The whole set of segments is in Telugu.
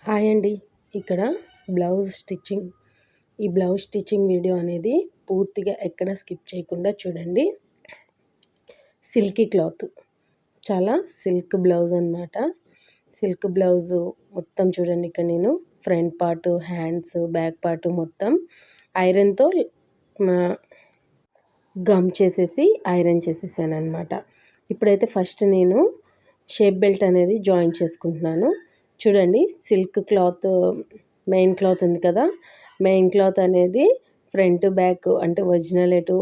హాయ్ అండి. ఇక్కడ బ్లౌజ్ స్టిచ్చింగ్. ఈ బ్లౌజ్ స్టిచ్చింగ్ వీడియో అనేది పూర్తిగా ఎక్కడ స్కిప్ చేయకుండా చూడండి. సిల్కీ క్లాత్, చాలా సిల్క్ బ్లౌజ్ అనమాట. సిల్క్ బ్లౌజు మొత్తం చూడండి. ఇక్కడ నేను front part, hands, back part మొత్తం ఐరన్తో గమ్ చేసేసి ఐరన్ చేసేసాను అనమాట. ఇప్పుడైతే ఫస్ట్ నేను షేప్ బెల్ట్ అనేది జాయిన్ చేసుకుంటున్నాను. చూడండి, సిల్క్ క్లాత్ మెయిన్ క్లాత్ ఉంది కదా, మెయిన్ క్లాత్ అనేది ఫ్రంట్ బ్యాక్ అంటే ఒరిజినల్ ఎటు,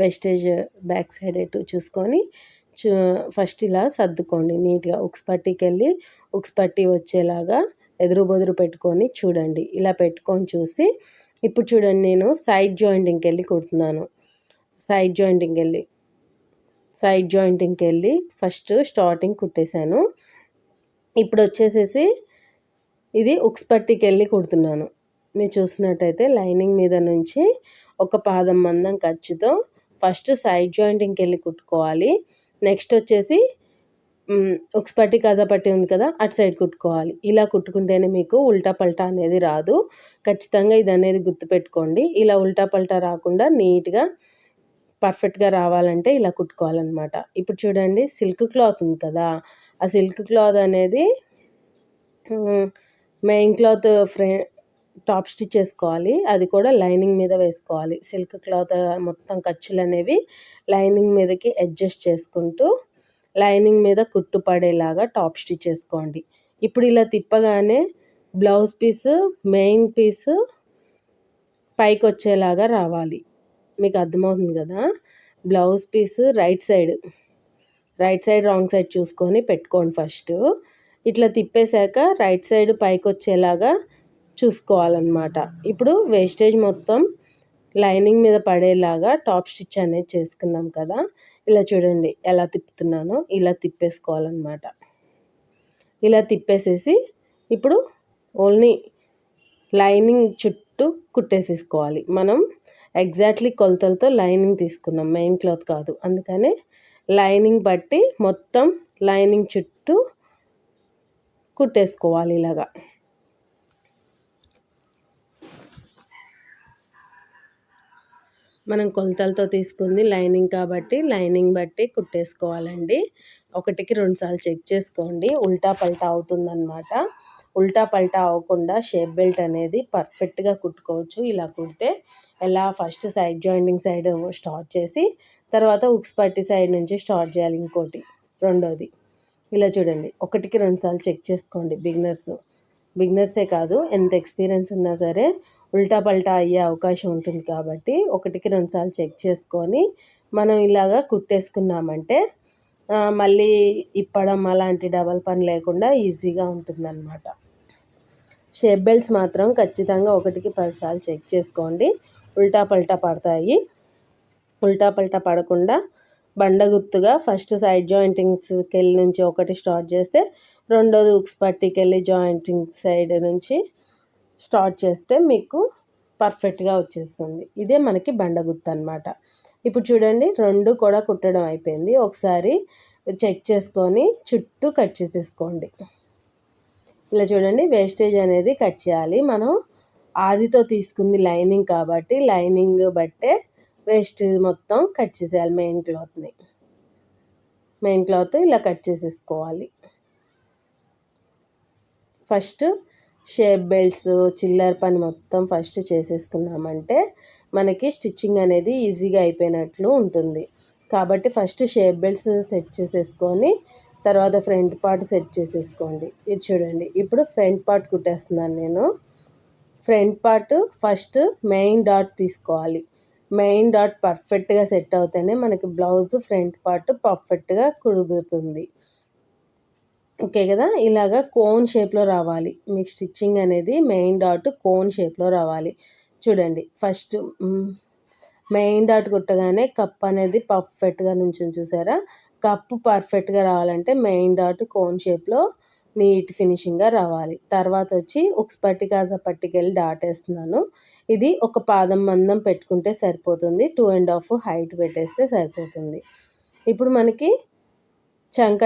వెస్టేజ్ బ్యాక్ సైడ్ ఎటు చూసుకొని ఫస్ట్ ఇలా సర్దుకోండి నీట్గా. ఉక్స్ పట్టీకి వెళ్ళి ఉక్స్ పట్టీ వచ్చేలాగా ఎదురు బొదురు పెట్టుకొని చూడండి. ఇలా పెట్టుకొని చూసి ఇప్పుడు చూడండి, నేను సైడ్ జాయింటింగ్కి వెళ్ళి కుడుతున్నాను. సైడ్ జాయింటింగ్కి వెళ్ళి ఫస్ట్ స్టార్టింగ్ కుట్టేశాను. ఇప్పుడు వచ్చేసేసి ఇది ఉక్స్ పట్టీకి వెళ్ళి కుడుతున్నాను. మీరు చూసినట్టయితే లైనింగ్ మీద నుంచి ఒక పాదం మందం ఖర్చుతో ఫస్ట్ సైడ్ జాయింటింగ్కి వెళ్ళి కుట్టుకోవాలి. నెక్స్ట్ వచ్చేసి ఉక్స్ పట్టీ కాజా పట్టీ ఉంది కదా, అటు సైడ్ కుట్టుకోవాలి. ఇలా కుట్టుకుంటేనే మీకు ఉల్టా పల్టా అనేది రాదు. ఖచ్చితంగా ఇది అనేది గుర్తుపెట్టుకోండి. ఇలా ఉల్టా పల్టా రాకుండా నీట్గా పర్ఫెక్ట్గా రావాలంటే ఇలా కుట్టుకోవాలన్నమాట. ఇప్పుడు చూడండి, సిల్క్ క్లాత్ ఉంది కదా, ఆ సిల్క్ క్లాత్ అనేది మెయిన్ క్లాత్ టాప్ స్టిచ్ చేసుకోవాలి. అది కూడా లైనింగ్ మీద వేసుకోవాలి. సిల్క్ క్లాత్ మొత్తం ఖర్చులు అనేవి లైనింగ్ మీదకి అడ్జస్ట్ చేసుకుంటూ లైనింగ్ మీద కుట్టు పడేలాగా టాప్ స్టిచ్ చేసుకోండి. ఇప్పుడు ఇలా తిప్పగానే బ్లౌజ్ పీసు మెయిన్ పీసు పైకి వచ్చేలాగా రావాలి. మీకు అర్థమవుతుంది కదా. Blouse piece right side wrong side చూసుకొని పెట్టుకోండి. ఫస్ట్ ఇట్లా తిప్పేశాక రైట్ సైడ్ పైకి వచ్చేలాగా చూసుకోవాలన్నమాట. ఇప్పుడు వేస్టేజ్ మొత్తం లైనింగ్ మీద పడేలాగా టాప్ స్టిచ్ అనేది చేసుకున్నాం కదా. ఇలా చూడండి ఎలా తిప్పుతున్నానో, ఇలా తిప్పేసుకోవాలన్నమాట. ఇలా తిప్పేసేసి ఇప్పుడు ఓన్లీ లైనింగ్ చుట్టూ కుట్టేసేసుకోవాలి. మనం ఎగ్జాక్ట్లీ కొలతలతో లైనింగ్ తీసుకున్నాం, మెయిన్ క్లాత్ కాదు. అందుకనే లైనింగ్ బట్టి మొత్తం లైనింగ్ చుట్టూ కుట్టేసుకోవాలి. ఇలాగా మనం కొలతలతో తీసుకుంది లైనింగ్ కాబట్టి లైనింగ్ బట్టి కుట్టేసుకోవాలండి. ఒకటికి 2 సార్లు చెక్ చేసుకోండి. ఉల్టా పల్టా అవుతుందన్నమాట. ఉల్టా పల్టా అవ్వకుండా షేప్ బెల్ట్ అనేది పర్ఫెక్ట్గా కుట్టుకోవచ్చు. ఇలా కుడితే ఎలా first side jointing side start చేసి తర్వాత ఉక్స్ పట్టి సైడ్ నుంచి స్టార్ట్ చేయాలి. రెండోది ఇలా చూడండి, ఒకటికి 2 సార్లు చెక్ చేసుకోండి. బిగినర్సే కాదు, ఎంత ఎక్స్పీరియన్స్ ఉన్నా సరే ఉల్టా పల్టా అయ్యే అవకాశం ఉంటుంది కాబట్టి ఒకటికి 2 సార్లు చెక్ చేసుకొని మనం ఇలాగా కుట్టేసుకున్నామంటే మళ్ళీ ఇప్పడం అలాంటి డబల్ పని లేకుండా ఈజీగా ఉంటుందన్నమాట. షేప్ బెల్ట్స్ మాత్రం ఖచ్చితంగా ఒకటికి 10 సార్లు చెక్ చేసుకోండి. ఉల్టా పల్టా పడతాయి. ఉల్టా పల్టా పడకుండా బండగుత్తుగా ఫస్ట్ సైడ్ జాయింటింగ్స్కి వెళ్ళి నుంచి ఒకటి స్టార్ట్ చేస్తే రెండోది ఉక్స్ పట్టీకి వెళ్ళి జాయింటింగ్ సైడ్ నుంచి స్టార్ట్ చేస్తే మీకు పర్ఫెక్ట్గా వచ్చేస్తుంది. ఇదే మనకి బండగుత్తు అనమాట. ఇప్పుడు చూడండి, 2 కూడా కుట్టడం అయిపోయింది. ఒకసారి చెక్ చేసుకొని చుట్టూ కట్ చేసేసుకోండి. ఇలా చూడండి, వేస్టేజ్ అనేది కట్ చేయాలి. మనం ఆదితో తీసుకుంది లైనింగ్ కాబట్టి లైనింగ్ బట్టే వేస్టేజ్ మొత్తం కట్ చేసేయాలి. మెయిన్ క్లాత్ ఇలా కట్ చేసేసుకోవాలి. ఫస్ట్ షేప్ బెల్ట్స్ చిల్లర పని మొత్తం ఫస్ట్ చేసేసుకున్నామంటే మనకి స్టిచ్చింగ్ అనేది ఈజీగా అయిపోయినట్లు ఉంటుంది. కాబట్టి ఫస్ట్ షేప్ బెల్ట్స్ సెట్ చేసేసుకొని తర్వాత ఫ్రంట్ పార్ట్ సెట్ చేసేసుకోండి. ఇది చూడండి, ఇప్పుడు ఫ్రంట్ పార్ట్ కుట్టేస్తున్నాను నేను. Front part first main dot తీసుకోవాలి. మెయిన్ డాట్ పర్ఫెక్ట్గా సెట్ అవుతేనే మనకి బ్లౌజ్ ఫ్రంట్ పార్ట్ పర్ఫెక్ట్గా కుదురుతుంది. ఓకే కదా. ఇలాగా కోన్ షేప్లో రావాలి మీకు స్టిచ్చింగ్ అనేది. మెయిన్ డాట్ కోన్ షేప్లో రావాలి. చూడండి, ఫస్ట్ మెయిన్ డాట్ కుట్టగానే కప్ అనేది పర్ఫెక్ట్గా నుంచుని చూసారా. కప్పు పర్ఫెక్ట్గా రావాలంటే మెయిన్ డాట్ కోన్ షేప్లో నీట్ ఫినిషింగ్గా రావాలి. తర్వాత వచ్చి ఉక్స్ పట్టి కాజా పట్టికి వెళ్ళి డాట్ వేస్తున్నాను. ఇది ఒక పాదం మందం పెట్టుకుంటే సరిపోతుంది. 2.5 హైట్ పెట్టేస్తే సరిపోతుంది. ఇప్పుడు మనకి చంక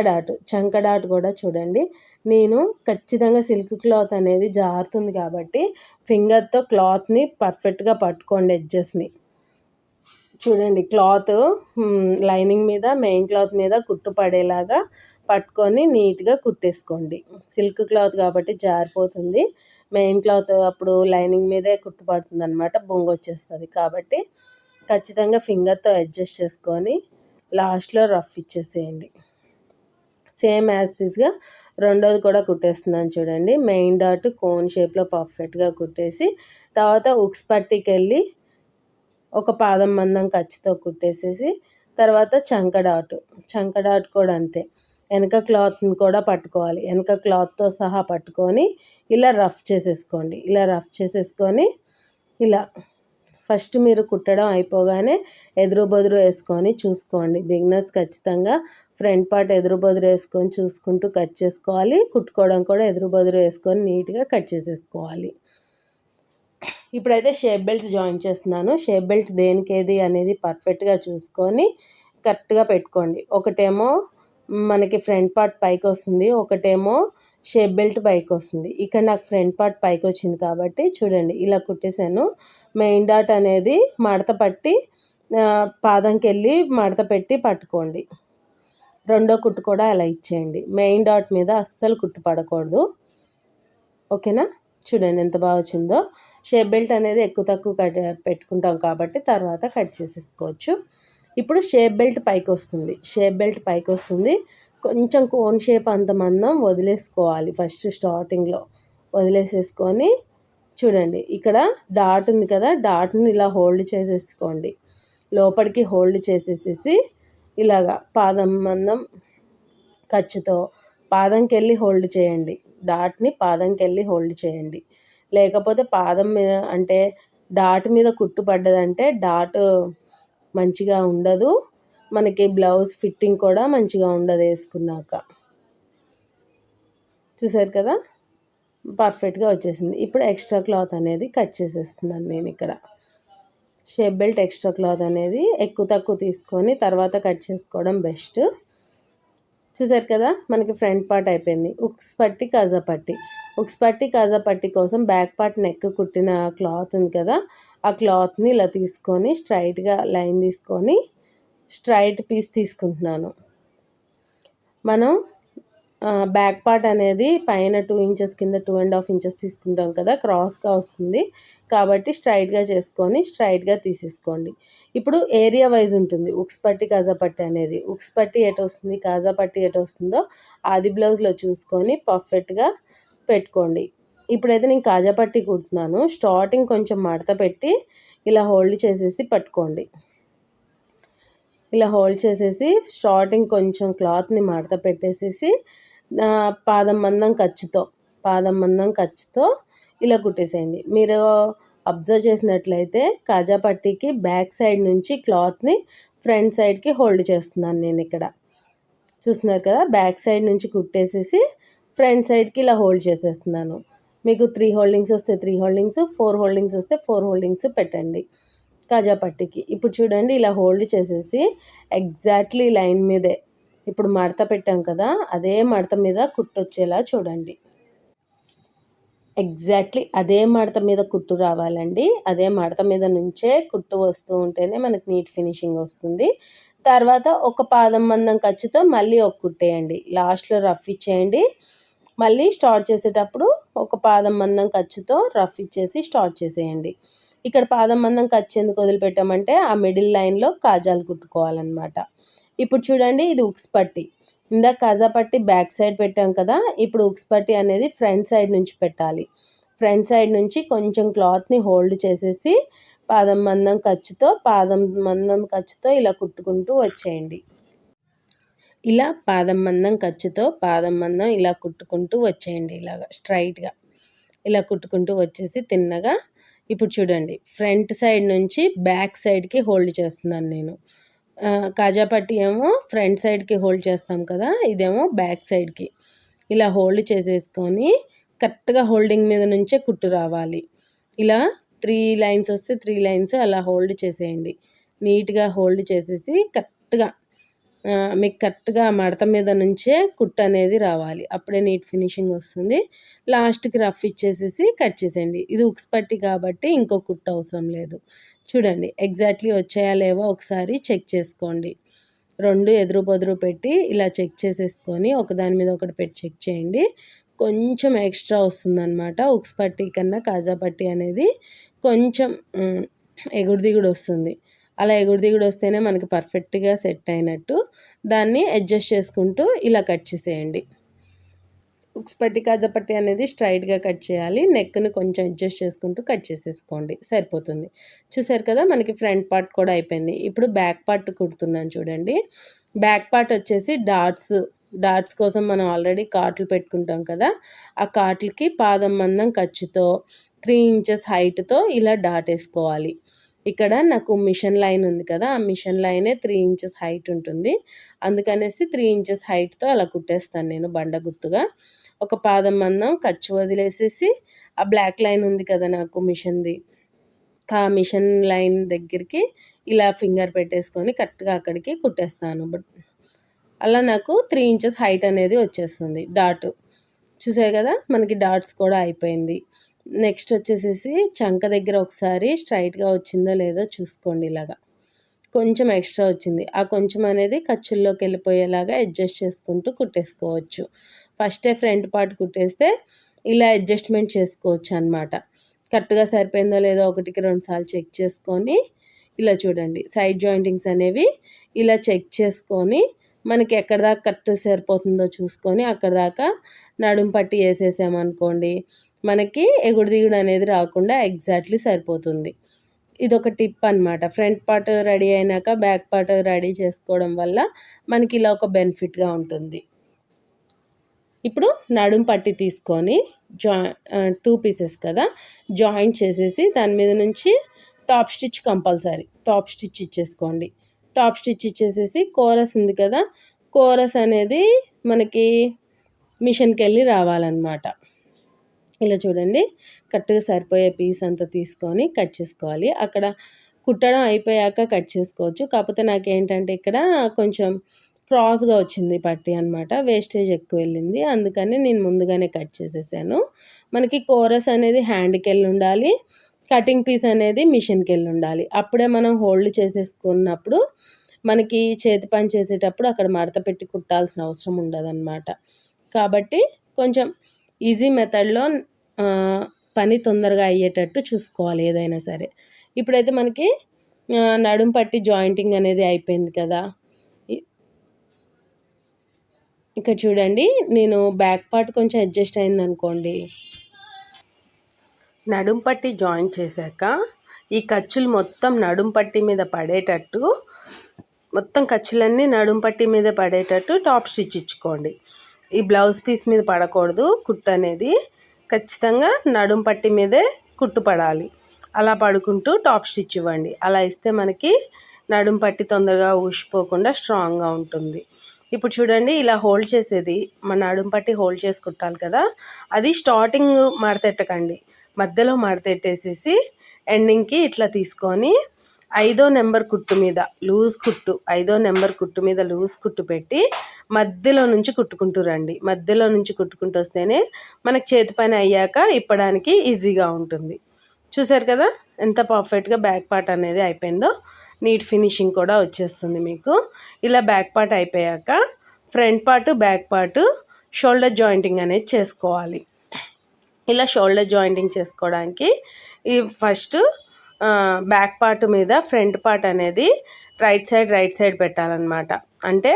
డాట్ కూడా చూడండి, నేను ఖచ్చితంగా సిల్క్ క్లాత్ అనేది జారుతుంది కాబట్టి ఫింగర్‌తో క్లాత్‌ని పర్ఫెక్ట్‌గా పట్టుకోండి ఎడ్జెస్‌ని. చూడండి క్లాత్ లైనింగ్ మీద మెయిన్ క్లాత్ మీద కుట్టు పడేలాగా పట్టుకొని నీట్‌గా కుట్టేసుకోండి. సిల్క్ క్లాత్ కాబట్టి జారిపోతుంది. మెయిన్ క్లాత్ అప్పుడు లైనింగ్ మీదే కుట్టు పడుతుందనమాట. బొంగొచ్చేస్తది. కాబట్టి ఖచ్చితంగా ఫింగర్‌తో అడ్జస్ట్ చేసుకొని లాస్ట్‌లో రఫ్ ఇచ్చేసేయండి. సేమ్ యాజ్ టీజ్‌గా రెండోది కూడా కుట్టేస్తున్నాను చూడండి. మెయిన్ డాట్ కోన్ షేప్‌లో పర్ఫెక్ట్‌గా కుట్టేసి తర్వాత ఉక్స్ పట్టీకెళ్ళి ఒక పాదం మందం ఖర్చుతో కుట్టేసేసి తర్వాత చంక డాట్ కూడా అంతే. వెనక క్లాత్‌ని కూడా పట్టుకోవాలి. వెనక క్లాత్‌తో సహా పట్టుకొని ఇలా రఫ్ చేసేసుకోండి. ఇలా రఫ్ చేసేసుకొని ఇలా ఫస్ట్ మీరు కుట్టడం అయిపోగానే ఎదురు బొదురు వేసుకొని చూసుకోండి. బిగినర్స్ ఖచ్చితంగా ఫ్రంట్ పార్ట్ ఎదురు బొదురు వేసుకొని చూసుకుంటూ కట్ చేసుకోవాలి. కుట్టుకోవడం కూడా ఎదురు బొదురు వేసుకొని నీట్‌గా కట్ చేసేసుకోవాలి. ఇప్పుడైతే షేప్ బెల్ట్స్ జాయిన్ చేస్తున్నాను. షేప్ బెల్ట్ దేనికేది అనేది పర్ఫెక్ట్‌గా చూసుకొని కరెక్ట్‌గా పెట్టుకోండి. ఒకటేమో మనకి ఫ్రంట్ పార్ట్ పైకొస్తుంది. ఒకటేమో షేప్ బెల్ట్ పైకొస్తుంది. ఇక్కడ నాకు ఫ్రంట్ పార్ట్ పైకొచ్చింది కాబట్టి చూడండి ఇలా కుట్టేసాను. మెయిన్ డాట్ అనేది మడత పట్టి పాదంకెళ్ళి మడత పెట్టి పట్టుకోండి. రెండో కుట్టు కూడా అలా ఇచ్చేయండి. మెయిన్ డాట్ మీద అస్సలు కుట్టు పడకూడదు. ఓకేనా? చూడండి ఎంత బాగా వచ్చిందో. షేప్ బెల్ట్ అనేది ఎక్కువ తక్కువ పెట్టుకుంటాం కాబట్టి తర్వాత కట్ చేసేసుకోవచ్చు. ఇప్పుడు షేప్ బెల్ట్ పైకొస్తుంది. కొంచెం కోన్ షేప్ అంత మందం వదిలేసుకోవాలి ఫస్ట్ స్టార్టింగ్లో. వదిలేసేసుకొని చూడండి ఇక్కడ డాట్ ఉంది కదా, డాట్ని ఇలా హోల్డ్ చేసేసుకోండి. లోపలికి హోల్డ్ చేసేసేసి ఇలాగా పాదం మందం ఖర్చుతో పాదంకెళ్ళి హోల్డ్ చేయండి. డాట్ని పాదంకెళ్ళి హోల్డ్ చేయండి. లేకపోతే పాదం మీద అంటే డాట్ మీద కుట్టు పడ్డదంటే డాట్ మంచిగా ఉండదు. మనకి బ్లౌజ్ ఫిట్టింగ్ కూడా మంచిగా ఉండదు వేసుకున్నాక. చూసారు కదా, పర్ఫెక్ట్గా వచ్చేసింది. ఇప్పుడు ఎక్స్ట్రా క్లాత్ అనేది కట్ చేసేస్తున్నాను నేను ఇక్కడ. షేప్ బెల్ట్ ఎక్స్ట్రా క్లాత్ అనేది ఎక్కువ తక్కువ తీసుకొని తర్వాత కట్ చేసుకోవడం బెస్ట్. చూసారు కదా, మనకి ఫ్రంట్ పార్ట్ అయిపోయింది. ఉక్స్ పట్టి కాజా పట్టి కోసం బ్యాక్ పార్ట్ నెక్ కుట్టిన క్లాత్ ఉంది కదా, ఆ క్లాత్ని ఇలా తీసుకొని స్ట్రైట్గా లైన్ తీసుకొని స్ట్రైట్ పీస్ తీసుకుంటున్నాను. మనం బ్యాక్ పార్ట్ అనేది పైన 2 ఇంచెస్ కింద 2.5 ఇంచెస్ తీసుకుంటాం కదా, క్రాస్గా వస్తుంది కాబట్టి స్ట్రైట్గా చేసుకొని స్ట్రైట్గా తీసేసుకోండి. ఇప్పుడు ఏరియా వైజ్ ఉంటుంది ఉక్స్ పట్టి కాజా పట్టి అనేది. ఉక్స్ పట్టి ఎటు వస్తుంది, కాజా పట్టి ఎటు వస్తుందో ఆది బ్లౌజ్లో చూసుకొని పర్ఫెక్ట్గా పెట్టుకోండి. ఇప్పుడైతే నేను కాజా పట్టి కుడుతున్నాను. స్టార్టింగ్ కొంచెం మడత పెట్టి ఇలా హోల్డ్ చేసేసి పట్టుకోండి. ఇలా హోల్డ్ చేసేసి స్టార్టింగ్ కొంచెం క్లాత్ని మడత పెట్టేసేసి పాదం మందం ఖర్చుతో ఇలా కుట్టేసేయండి. మీరు అబ్జర్వ్ చేసినట్లయితే కాజా పట్టీకి బ్యాక్ సైడ్ నుంచి క్లాత్ని ఫ్రంట్ సైడ్కి హోల్డ్ చేస్తున్నాను నేను ఇక్కడ. చూస్తున్నారు కదా, బ్యాక్ సైడ్ నుంచి కుట్టేసేసి ఫ్రంట్ సైడ్కి ఇలా హోల్డ్ చేసేస్తున్నాను. మీకు 3 హోల్డింగ్స్ వస్తే 3 హోల్డింగ్స్, 4 హోల్డింగ్స్ వస్తే 4 హోల్డింగ్స్ పెట్టండి కాజా పట్టీకి. ఇప్పుడు చూడండి ఇలా హోల్డ్ చేసేసి ఎగ్జాక్ట్లీ లైన్ మీదే ఇప్పుడు మడత పెట్టాం కదా, అదే మడత మీద కుట్టొచ్చేలా చూడండి. ఎగ్జాక్ట్లీ అదే మడత మీద కుట్టు రావాలండి. అదే మడత మీద నుంచే కుట్టు వస్తూ ఉంటేనే మనకి నీట్ ఫినిషింగ్ వస్తుంది. తర్వాత ఒక పాదం మందం ఖర్చుతో మళ్ళీ ఒక కుట్టేయండి. లాస్ట్లో రఫ్ ఇచ్చేయండి. మళ్ళీ స్టార్ట్ చేసేటప్పుడు ఒక పాదం మందం ఖర్చుతో రఫ్ ఇచ్చేసి స్టార్ట్ చేసేయండి. ఇక్కడ పాదం మందం ఖర్చు ఎందుకు వదిలిపెట్టామంటే ఆ మిడిల్ లైన్లో కాజాలు కుట్టుకోవాలన్నమాట. ఇప్పుడు చూడండి ఇది ఉక్స్ పట్టి. ఇందాక కాజా పట్టి బ్యాక్ సైడ్ పెట్టాం కదా, ఇప్పుడు ఉక్స్ పట్టి అనేది ఫ్రంట్ సైడ్ నుంచి పెట్టాలి. ఫ్రంట్ సైడ్ నుంచి కొంచెం క్లాత్ని హోల్డ్ చేసేసి పాదం మందం ఖర్చుతో ఇలా కుట్టుకుంటూ వచ్చేయండి. ఇలా పాదం మందం ఇలా కుట్టుకుంటూ వచ్చేయండి. ఇలాగా స్ట్రైట్గా ఇలా కుట్టుకుంటూ వచ్చేసి తిన్నగా. ఇప్పుడు చూడండి ఫ్రంట్ సైడ్ నుంచి బ్యాక్ సైడ్కి హోల్డ్ చేస్తున్నాను నేను. కాజా పట్టి ఏమో ఫ్రంట్ సైడ్కి హోల్డ్ చేస్తాం కదా, ఇదేమో బ్యాక్ సైడ్కి. ఇలా హోల్డ్ చేసేసుకొని కరెక్ట్గా హోల్డింగ్ మీద నుంచే కుట్టు రావాలి. ఇలా 3 లైన్స్ వస్తే 3 లైన్స్ అలా హోల్డ్ చేసేయండి. నీట్గా హోల్డ్ చేసేసి కరెక్ట్గా మీకు కరెక్ట్గా మడత మీద నుంచే కుట్టు అనేది రావాలి. అప్పుడే నీట్ ఫినిషింగ్ వస్తుంది. లాస్ట్‌కి రఫ్ ఇచ్చేసేసి కట్ చేసేయండి. ఇది ఉక్స్ పట్టి కాబట్టి ఇంకో కుట్టు అవసరం లేదు. చూడండి ఎగ్జాక్ట్‌లీ వచ్చాయా లేవో ఒకసారి చెక్ చేసుకోండి. 2 ఎదురు బొదురు పెట్టి ఇలా చెక్ చేసేసుకొని ఒకదాని మీద ఒకటి పెట్టి చెక్ చేయండి. కొంచెం ఎక్స్ట్రా వస్తుందనమాట. ఉక్స్ పట్టి కన్నా కాజా పట్టి అనేది కొంచెం ఎగుడు దిగుడు వస్తుంది. అలా ఎగుడు దిగుడు వస్తేనే మనకి పర్ఫెక్ట్గా సెట్ అయినట్టు. దాన్ని అడ్జస్ట్ చేసుకుంటూ ఇలా కట్ చేసేయండి. ఉక్స్ పట్టి కాజా పట్టి అనేది స్ట్రైట్గా కట్ చేయాలి. నెక్ని కొంచెం అడ్జస్ట్ చేసుకుంటూ కట్ చేసేసుకోండి, సరిపోతుంది. చూసారు కదా, మనకి ఫ్రంట్ పార్ట్ కూడా అయిపోయింది. ఇప్పుడు బ్యాక్ పార్ట్ కుడుతున్నాను చూడండి. బ్యాక్ పార్ట్ వచ్చేసి డాట్స్ కోసం మనం ఆల్రెడీ కాట్లు పెట్టుకుంటాం కదా, ఆ కాట్లకి పాదం మందం ఖర్చుతో 3 ఇంచెస్ హైట్తో ఇలా డాట్ వేసుకోవాలి. ఇక్కడ నాకు మిషన్ లైన్ ఉంది కదా, ఆ మిషన్ లైనే 3 ఇంచెస్ హైట్ ఉంటుంది. అందుకనేసి 3 ఇంచెస్ హైట్తో అలా కుట్టేస్తాను నేను బండ గుర్తుగా. ఒక పాదం మందం ఖర్చు వదిలేసేసి ఆ బ్లాక్ లైన్ ఉంది కదా నాకు మిషన్ది, ఆ మిషన్ లైన్ దగ్గరికి ఇలా ఫింగర్ పెట్టేసుకొని కరెక్ట్గా అక్కడికి కుట్టేస్తాను. అలా నాకు 3 ఇంచెస్ హైట్ అనేది వచ్చేస్తుంది డాట్. చూసారు కదా, మనకి డాట్స్ కూడా అయిపోయింది. నెక్స్ట్ వచ్చేసేసి చంక దగ్గర ఒకసారి స్ట్రైట్గా వచ్చిందో లేదో చూసుకోండి. ఇలాగా కొంచెం ఎక్స్ట్రా వచ్చింది, ఆ కొంచెం అనేది ఖర్చుల్లోకి వెళ్ళిపోయేలాగా అడ్జస్ట్ చేసుకుంటూ కుట్టేసుకోవచ్చు. ఫస్టే ఫ్రంట్ పార్ట్ కుట్టేస్తే ఇలా అడ్జస్ట్మెంట్ చేసుకోవచ్చు అనమాట. కరెక్ట్గా సరిపోయిందో లేదో 1కి 2 సార్లు చెక్ చేసుకొని ఇలా చూడండి. సైడ్ జాయింటింగ్స్ అనేవి ఇలా చెక్ చేసుకొని మనకి ఎక్కడ దాకా కరెక్ట్ సరిపోతుందో చూసుకొని అక్కడ దాకా నడుం పట్టి వేసేసామనుకోండి, మనకి ఎగుడు దిగుడు అనేది రాకుండా ఎగ్జాక్ట్లీ సరిపోతుంది. ఇదొక టిప్ అనమాట. ఫ్రంట్ పార్ట్ రెడీ అయినాక బ్యాక్ పార్ట్ రెడీ చేసుకోవడం వల్ల మనకి ఇలా ఒక బెనిఫిట్గా ఉంటుంది. ఇప్పుడు నడుం పట్టి తీసుకొని 2 పీసెస్ కదా జాయింట్ చేసేసి దాని మీద నుంచి top stitch compulsory top stitch ఇచ్చేసుకోండి. టాప్ స్టిచ్ ఇచ్చేసేసి కోరస్ ఉంది కదా, కోరస్ అనేది మనకి మిషన్కి వెళ్ళి రావాలన్నమాట. ఇలా చూడండి, కరెక్ట్గా సరిపోయే పీస్ అంతా తీసుకొని కట్ చేసుకోవాలి. అక్కడ కుట్టడం అయిపోయాక కట్ చేసుకోవచ్చు. కాకపోతే నాకేంటంటే ఇక్కడ కొంచెం క్రాస్గా వచ్చింది పట్టి అనమాట, వేస్టేజ్ ఎక్కువ వెళ్ళింది. అందుకని నేను ముందుగానే కట్ చేసేసాను. మనకి కోరస్ అనేది హ్యాండ్కి వెళ్ళి ఉండాలి, కటింగ్ పీస్ అనేది మిషన్కి వెళ్ళి ఉండాలి. అప్పుడే మనం హోల్డ్ చేసేసుకున్నప్పుడు మనకి చేతి పని చేసేటప్పుడు అక్కడ మడత పెట్టి కుట్టాల్సిన అవసరం ఉండదన్నమాట. కాబట్టి కొంచెం ఈజీ మెథడ్లో పని తొందరగా అయ్యేటట్టు చూసుకోవాలి ఏదైనా సరే. ఇప్పుడైతే మనకి నడుం పట్టి జాయింటింగ్ అనేది అయిపోయింది కదా. ఇక్కడ చూడండి, నేను బ్యాక్ పార్ట్ కొంచెం అడ్జస్ట్ అయిందనుకోండి, నడుం పట్టి జాయింట్ చేశాక ఈ ఖర్చులు మొత్తం నడుం పట్టి మీద పడేటట్టు, మొత్తం ఖర్చులన్నీ నడుం పట్టి మీద పడేటట్టు టాప్ స్టిచ్ ఇచ్చుకోండి. ఈ బ్లౌజ్ పీస్ మీద పడకూడదు కుట్టు అనేది, ఖచ్చితంగా నడుం పట్టి మీదే కుట్టు పడాలి. అలా పడుకుంటూ టాప్ స్టిచ్ ఇవ్వండి. అలా ఇస్తే మనకి నడుం పట్టి తొందరగా ఊసిపోకుండా స్ట్రాంగ్గా ఉంటుంది. ఇప్పుడు చూడండి, ఇలా హోల్డ్ చేసేది మన నడుం పట్టి హోల్డ్ చేసి కుట్టాలి కదా, అది స్టార్టింగ్ మడతెట్టకండి, మధ్యలో మడతెట్టేసేసి ఎండింగ్కి ఇట్లా తీసుకొని 5వ నెంబర్ కుట్టు మీద లూజ్ కుట్టు, 5వ నెంబర్ కుట్టు మీద లూజ్ కుట్టు పెట్టి మధ్యలో నుంచి కుట్టుకుంటూ రండి. మధ్యలో నుంచి కుట్టుకుంటూ వస్తేనే మనకు చేతి పని అయ్యాక ఇప్పడానికి ఈజీగా ఉంటుంది. చూసారు కదా ఎంత పర్ఫెక్ట్గా బ్యాక్ పార్ట్ అనేది అయిపోయిందో, నీట్ ఫినిషింగ్ కూడా వచ్చేస్తుంది మీకు. ఇలా బ్యాక్ పార్ట్ అయిపోయాక front part back part shoulder jointing అనేది చేసుకోవాలి. ఇలా షోల్డర్ జాయింటింగ్ చేసుకోవడానికి ఈ ఫస్ట్ బ్యాక్ పార్ట్ మీద ఫ్రంట్ పార్ట్ అనేది రైట్ సైడ్ పెట్టాలన్నమాట. అంటే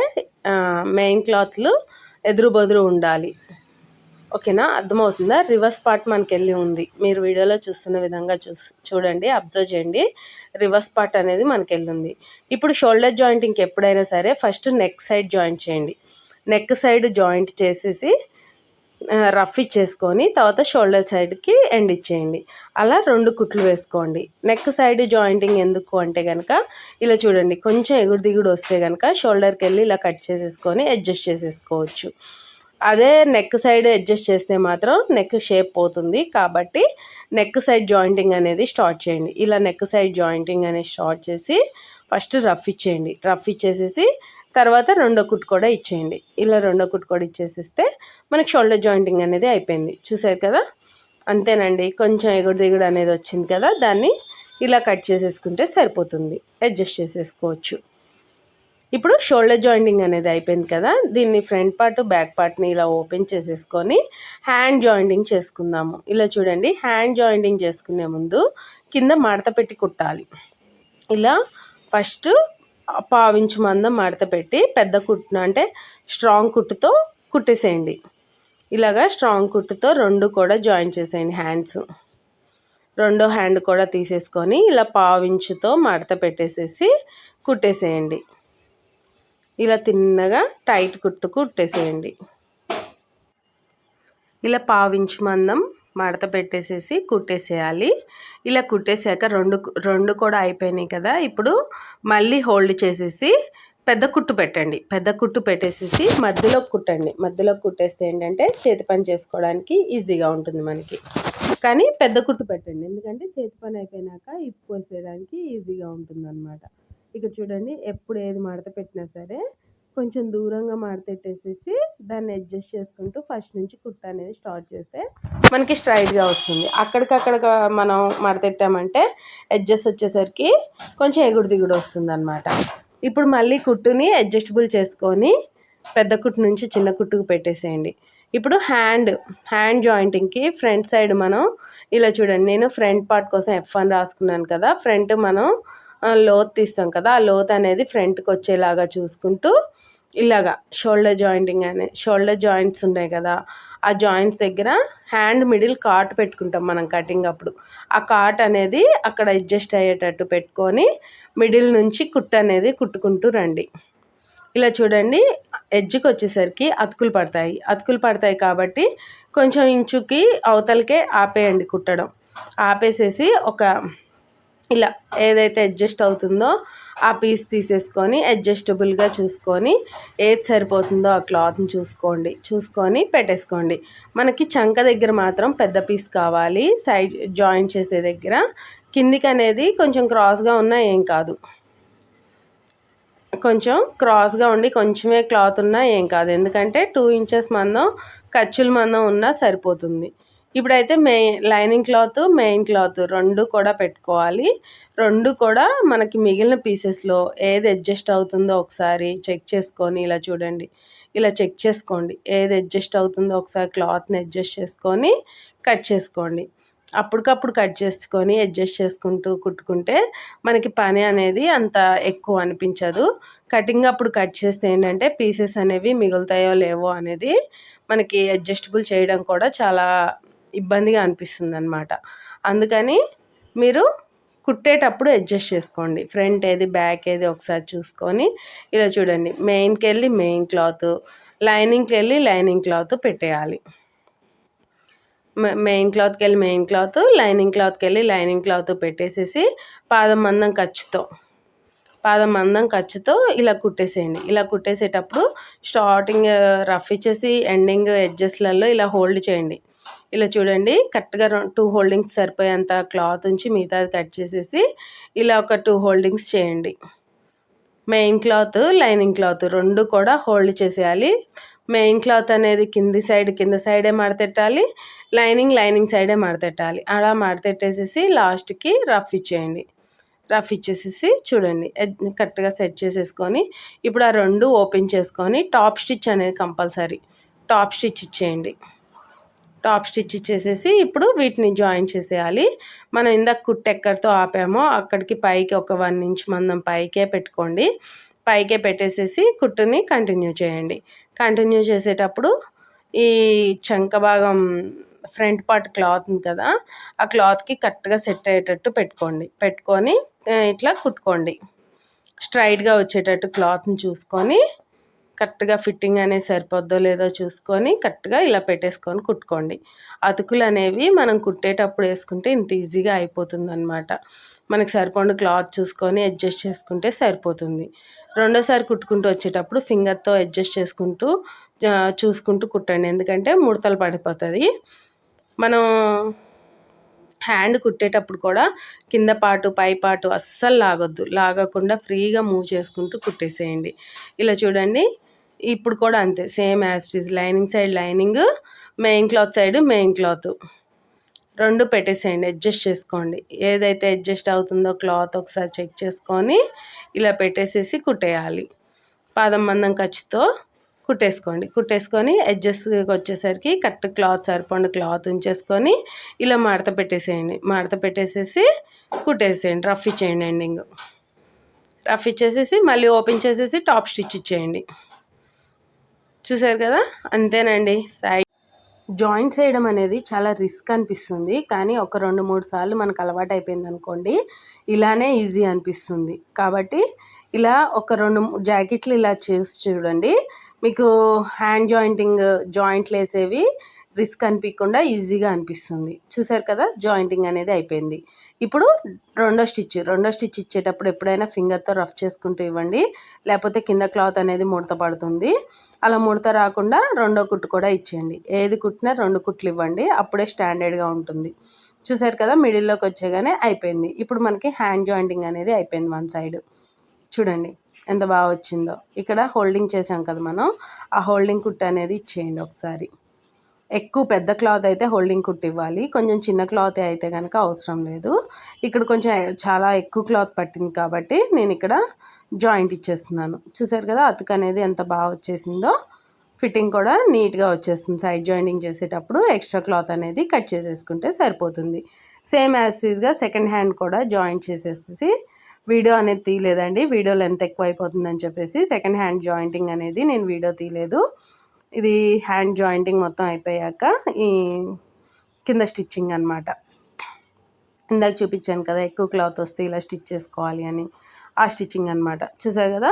మెయిన్ క్లాత్లు ఎదురు బొదురు ఉండాలి. ఓకేనా, అర్థమవుతుందా? రివర్స్ పార్ట్ మనకి వెళ్ళి ఉంది, మీరు వీడియోలో చూస్తున్న విధంగా చూడండి, అబ్జర్వ్ చేయండి. రివర్స్ పార్ట్ అనేది మనకి వెళ్ళి ఉంది. ఇప్పుడు షోల్డర్ జాయింటింగ్కి ఎప్పుడైనా సరే ఫస్ట్ నెక్ సైడ్ జాయింట్ చేయండి. నెక్ సైడ్ జాయింట్ చేసేసి రఫ్ ఇచ్చేసుకొని తర్వాత షోల్డర్ సైడ్కి ఎండ్ ఇచ్చేయండి. అలా 2 కుట్లు వేసుకోండి. నెక్ సైడ్ జాయింటింగ్ ఎందుకు అంటే కనుక ఇలా చూడండి, కొంచెం ఎగుడు దిగుడు వస్తే కనుక షోల్డర్కి వెళ్ళి ఇలా కట్ చేసేసుకొని అడ్జస్ట్ చేసేసుకోవచ్చు. అదే నెక్ సైడ్ అడ్జస్ట్ చేస్తే మాత్రం నెక్ షేప్ పోతుంది. కాబట్టి నెక్ సైడ్ జాయింటింగ్ అనేది స్టార్ట్ చేయండి. ఇలా నెక్ సైడ్ జాయింటింగ్ అనేది స్టార్ట్ చేసి ఫస్ట్ రఫ్ ఇచ్చేయండి. రఫ్ ఇచ్చేసేసి తర్వాత రెండో కుట్టు కూడా ఇచ్చేయండి. ఇలా రెండో కుట్టు కూడా ఇచ్చేసిస్తే మనకి షోల్డర్ జాయింటింగ్ అనేది అయిపోయింది. చూసారు కదా, అంతేనండి. కొంచెం ఎగుడు దిగుడు అనేది వచ్చింది కదా, దాన్ని ఇలా కట్ చేసేసుకుంటే సరిపోతుంది, అడ్జస్ట్ చేసేసుకోవచ్చు. ఇప్పుడు షోల్డర్ జాయింటింగ్ అనేది అయిపోయింది కదా, దీన్ని ఫ్రంట్ పార్ట్ బ్యాక్ పార్ట్ని ఇలా ఓపెన్ చేసేసుకొని హ్యాండ్ జాయింటింగ్ చేసుకుందాము. ఇలా చూడండి, హ్యాండ్ జాయింటింగ్ చేసుకునే ముందు కింద మడత పెట్టి కుట్టాలి. ఇలా ఫస్ట్ పావించు మందం మడత పెట్టి పెద్ద కుట్టును అంటే స్ట్రాంగ్ కుట్టుతో కుట్టేసేయండి. ఇలాగా స్ట్రాంగ్ కుట్టుతో రెండు కూడా జాయిన్ చేసేయండి. హ్యాండ్స్ రెండో హ్యాండ్ కూడా తీసేసుకొని ఇలా పావించుతో మడత పెట్టేసేసి కుట్టేసేయండి. ఇలా తిన్నగా టైట్ కుట్టు కుట్టేసేయండి. ఇలా పావించు మందం మడత పెట్టేసేసి కుట్టేసేయాలి. ఇలా కుట్టేసాక రెండు కూడా అయిపోయినాయి కదా, ఇప్పుడు మళ్ళీ హోల్డ్ చేసేసి పెద్ద కుట్టు పెట్టండి. పెద్ద కుట్టు పెట్టేసేసి మధ్యలో కుట్టండి. మధ్యలో కుట్టేస్తే ఏంటంటే చేతి పని చేసుకోవడానికి ఈజీగా ఉంటుంది మనకి. కానీ పెద్ద కుట్టు పెట్టండి, ఎందుకంటే చేతి పని అయిపోయినాక ఇప్పు వేసేయడానికి ఈజీగా ఉంటుంది అన్నమాట. ఇక చూడండి, ఎప్పుడు ఏది మడత పెట్టినా సరే కొంచెం దూరంగా మడతెట్టేసేసి దాన్ని అడ్జస్ట్ చేసుకుంటూ ఫస్ట్ నుంచి కుట్టు అనేది స్టార్ట్ చేస్తే మనకి స్ట్రైట్గా వస్తుంది. అక్కడికక్కడ మనం మడతెట్టామంటే అడ్జస్ట్ వచ్చేసరికి కొంచెం ఎగుడు దిగుడు వస్తుంది అన్నమాట. ఇప్పుడు మళ్ళీ కుట్టుని అడ్జస్టబుల్ చేసుకొని పెద్ద కుట్టు నుంచి చిన్న కుట్టుకు పెట్టేసేయండి. ఇప్పుడు హ్యాండ్ జాయింటింగ్కి ఫ్రంట్ సైడ్ మనం ఇలా చూడండి, నేను ఫ్రంట్ పార్ట్ కోసం F1 రాసుకున్నాను కదా, ఫ్రంట్ మనం లోత్ తీస్తాం కదా, ఆ లోత్ అనేది ఫ్రంట్కి వచ్చేలాగా చూసుకుంటూ ఇలాగా షోల్డర్ జాయింట్స్ ఉన్నాయి కదా, ఆ జాయింట్స్ దగ్గర హ్యాండ్ మిడిల్ కాట్ పెట్టుకుంటాం మనం కటింగ్ అప్పుడు. ఆ కాట్ అనేది అక్కడ అడ్జస్ట్ అయ్యేటట్టు పెట్టుకొని మిడిల్ నుంచి కుట్టు అనేది కుట్టుకుంటూ రండి. ఇలా చూడండి, ఎడ్జ్కి వచ్చేసరికి అతుకులు పడతాయి కాబట్టి కొంచెం ఇంచుకి అవతలకే ఆపేయండి కుట్టడం. ఆపేసేసి ఒక ఇలా ఏదైతే అడ్జస్ట్ అవుతుందో ఆ పీస్ తీసేసుకొని అడ్జస్టబుల్గా చూసుకొని ఏది సరిపోతుందో ఆ క్లాత్ని చూసుకొని పెట్టేసుకోండి. మనకి చంక దగ్గర మాత్రం పెద్ద పీస్ కావాలి. సైడ్ జాయింట్ చేసే దగ్గర కిందికి అనేది కొంచెం క్రాస్గా ఉన్నా ఏం కాదు, కొంచెం క్రాస్గా ఉండి కొంచెమే క్లాత్ ఉన్నా ఏం కాదు, ఎందుకంటే 2 ఇంచెస్ మందం ఖర్చుల మందం ఉన్నా సరిపోతుంది. ఇప్పుడైతే లైనింగ్ క్లాత్ మెయిన్ క్లాత్ రెండు కూడా పెట్టుకోవాలి. రెండు కూడా మనకి మిగిలిన పీసెస్లో ఏది అడ్జస్ట్ అవుతుందో ఒకసారి చెక్ చేసుకొని ఇలా చూడండి, ఇలా చెక్ చేసుకోండి. ఏది అడ్జస్ట్ అవుతుందో ఒకసారి క్లాత్ని అడ్జస్ట్ చేసుకొని కట్ చేసుకోండి. అప్పటికప్పుడు కట్ చేసుకొని అడ్జస్ట్ చేసుకుంటూ కుట్టుకుంటే మనకి పని అనేది అంత ఎక్కువ అనిపించదు. కటింగ్ అప్పుడు కట్ చేస్తే ఏంటంటే పీసెస్ అనేవి మిగులుతాయో లేవో అనేది మనకి అడ్జస్టబుల్ చేయడం కూడా చాలా ఇబ్బందిగా అనిపిస్తుంది అన్నమాట. అందుకని మీరు కుట్టేటప్పుడు అడ్జస్ట్ చేసుకోండి. ఫ్రంట్ ఏది బ్యాక్ ఏది ఒకసారి చూసుకొని ఇలా చూడండి, మెయిన్కి వెళ్ళి మెయిన్ క్లాత్, లైనింగ్కి వెళ్ళి లైనింగ్ క్లాత్ పెట్టేయాలి. మెయిన్ క్లాత్కి వెళ్ళి మెయిన్ క్లాత్, లైనింగ్ క్లాత్కి వెళ్ళి లైనింగ్ క్లాత్ పెట్టేసేసి పాదం మందం ఖర్చుతో ఇలా కుట్టేసేయండి. ఇలా కుట్టేసేటప్పుడు స్టార్టింగ్ రఫ్ ఇచ్చేసి ఎండింగ్ ఎడ్జెస్లలో ఇలా హోల్డ్ చేయండి. ఇలా చూడండి, కరెక్ట్గా 2 హోల్డింగ్స్ సరిపోయేంత క్లాత్ ఉంచి మిగతాది కట్ చేసేసి ఇలా ఒక 2 హోల్డింగ్స్ చేయండి. మెయిన్ క్లాత్ లైనింగ్ క్లాత్ రెండు కూడా హోల్డ్ చేసేయాలి. మెయిన్ క్లాత్ అనేది కింద సైడే మడతెట్టాలి, లైనింగ్ సైడే మడతెట్టాలి. అలా మడతెట్టేసేసి లాస్ట్కి రఫ్ ఇచ్చేయండి. రఫ్ ఇచ్చేసేసి చూడండి కరెక్ట్గా సెట్ చేసేసుకొని ఇప్పుడు ఆ రెండు ఓపెన్ చేసుకొని టాప్ స్టిచ్ అనేది కంపల్సరీ టాప్ స్టిచ్ ఇచ్చేయండి. టాప్ స్టిచ్ ఇచ్చేసేసి ఇప్పుడు వీటిని జాయిన్ చేసేయాలి. మనం ఇందాక కుట్టు ఎక్కడితో ఆపామో అక్కడికి పైకి ఒక 1 ఇంచ్ మందం పైకే పెట్టుకోండి. పైకే పెట్టేసేసి కుట్టుని కంటిన్యూ చేయండి. కంటిన్యూ చేసేటప్పుడు ఈ చంక భాగం ఫ్రంట్ పార్ట్ క్లాత్ ఉంది కదా, ఆ క్లాత్కి కరెక్ట్గా సెట్ అయ్యేటట్టు పెట్టుకొని ఇట్లా కుట్టుకోండి. స్ట్రైట్గా వచ్చేటట్టు క్లాత్ని చూసుకొని కరెక్ట్గా ఫిట్టింగ్ అనేది సరిపోద్దో లేదో చూసుకొని కరెక్ట్గా ఇలా పెట్టేసుకొని కుట్టుకోండి. అతుకులు అనేవి మనం కుట్టేటప్పుడు వేసుకుంటే ఇంత ఈజీగా అయిపోతుంది అన్నమాట. మనకి సరిపోయిన క్లాత్ చూసుకొని అడ్జస్ట్ చేసుకుంటే సరిపోతుంది. రెండోసారి కుట్టుకుంటూ వచ్చేటప్పుడు ఫింగర్తో అడ్జస్ట్ చేసుకుంటూ చూసుకుంటూ కుట్టండి, ఎందుకంటే ముడతలు పడిపోతుంది. మనం హ్యాండ్ కుట్టేటప్పుడు కూడా కింద పాటు పై పాటు అస్సలు లాగొద్దు, లాగకుండా ఫ్రీగా మూవ్ చేసుకుంటూ కుట్టేసేయండి. ఇలా చూడండి. ఇప్పుడు కూడా అంతే, same as it is. Lining side lining, main cloth side main cloth, రెండు పెట్టేసేయండి. అడ్జస్ట్ చేసుకోండి, ఏదైతే అడ్జస్ట్ అవుతుందో క్లాత్ ఒకసారి చెక్ చేసుకొని ఇలా పెట్టేసేసి కుట్టేయాలి. పాదం మందం ఖర్చుతో కుట్టేసుకొని అడ్జస్ట్కి వచ్చేసరికి కరెక్ట్ క్లాత్ సరిపొండి క్లాత్ ఉంచేసుకొని ఇలా మడత పెట్టేసేయండి. మడత పెట్టేసేసి కుట్టేసేయండి. రఫ్ ఇచ్చేయండి. ఎండింగ్ రఫ్ ఇచ్చేసేసి మళ్ళీ ఓపెన్ చేసేసి టాప్ స్టిచ్ ఇచ్చేయండి. చూసారు కదా, అంతేనండి. జాయింట్స్ వేయడం అనేది చాలా రిస్క్ అనిపిస్తుంది, కానీ ఒక 2-3 సార్లు మనకు అలవాటు అయిపోయింది అనుకోండి, ఇలానే ఈజీ అనిపిస్తుంది. కాబట్టి ఇలా ఒక 2 జాకెట్లు ఇలా చేసి చూడండి, మీకు హ్యాండ్ జాయింట్లు వేసేవి రిస్క్ అనిపించకుండా ఈజీగా అనిపిస్తుంది. చూసారు కదా, జాయింటింగ్ అనేది అయిపోయింది. ఇప్పుడు రెండో స్టిచ్ ఇచ్చేటప్పుడు ఎప్పుడైనా ఫింగర్తో రఫ్ చేసుకుంటూ ఇవ్వండి, లేకపోతే కింద క్లాత్ అనేది ముడత పడుతుంది. అలా ముడత రాకుండా రెండో కుట్టు కూడా ఇచ్చేయండి. ఏది కుట్టినా 2 కుట్లు ఇవ్వండి, అప్పుడే స్టాండర్డ్గా ఉంటుంది. చూసారు కదా, మిడిల్లోకి వచ్చేగానే అయిపోయింది. ఇప్పుడు మనకి హ్యాండ్ జాయింటింగ్ అనేది అయిపోయింది. వన్ సైడ్ చూడండి ఎంత బాగా వచ్చిందో. ఇక్కడ హోల్డింగ్ చేసాం కదా మనం, ఆ హోల్డింగ్ కుట్టు అనేది ఇచ్చేయండి ఒకసారి. ఎక్కువ పెద్ద క్లాత్ అయితే హోల్డింగ్ కుట్టు ఇవ్వాలి, కొంచెం చిన్న క్లాత్ అయితే కనుక అవసరం లేదు. ఇక్కడ కొంచెం చాలా ఎక్కువ క్లాత్ పట్టింది కాబట్టి నేను ఇక్కడ జాయింట్ ఇచ్చేస్తున్నాను. చూసారు కదా, అతుకు అనేది ఎంత బాగా వచ్చేసిందో. ఫిట్టింగ్ కూడా నీట్గా వచ్చేస్తుంది. సైడ్ జాయింటింగ్ చేసేటప్పుడు ఎక్స్ట్రా క్లాత్ అనేది కట్ చేసేసుకుంటే సరిపోతుంది. సేమ్ యాజ్ టీజ్గా సెకండ్ హ్యాండ్ కూడా జాయింట్ చేసేసి, వీడియో అనేది తీయలేదండి, వీడియో లెంత్ ఎక్కువ అయిపోతుందని చెప్పేసి సెకండ్ హ్యాండ్ జాయింటింగ్ అనేది నేను వీడియో తీయలేదు. ఇది హ్యాండ్ జాయింటింగ్ మొత్తం అయిపోయాక ఈ కింద స్టిచ్చింగ్ అనమాట. ఇందాక చూపించాను కదా, ఎక్కువ క్లాత్ వస్తే ఇలా స్టిచ్ చేసుకోవాలి అని, ఆ స్టిచ్చింగ్ అనమాట. చూసారు కదా,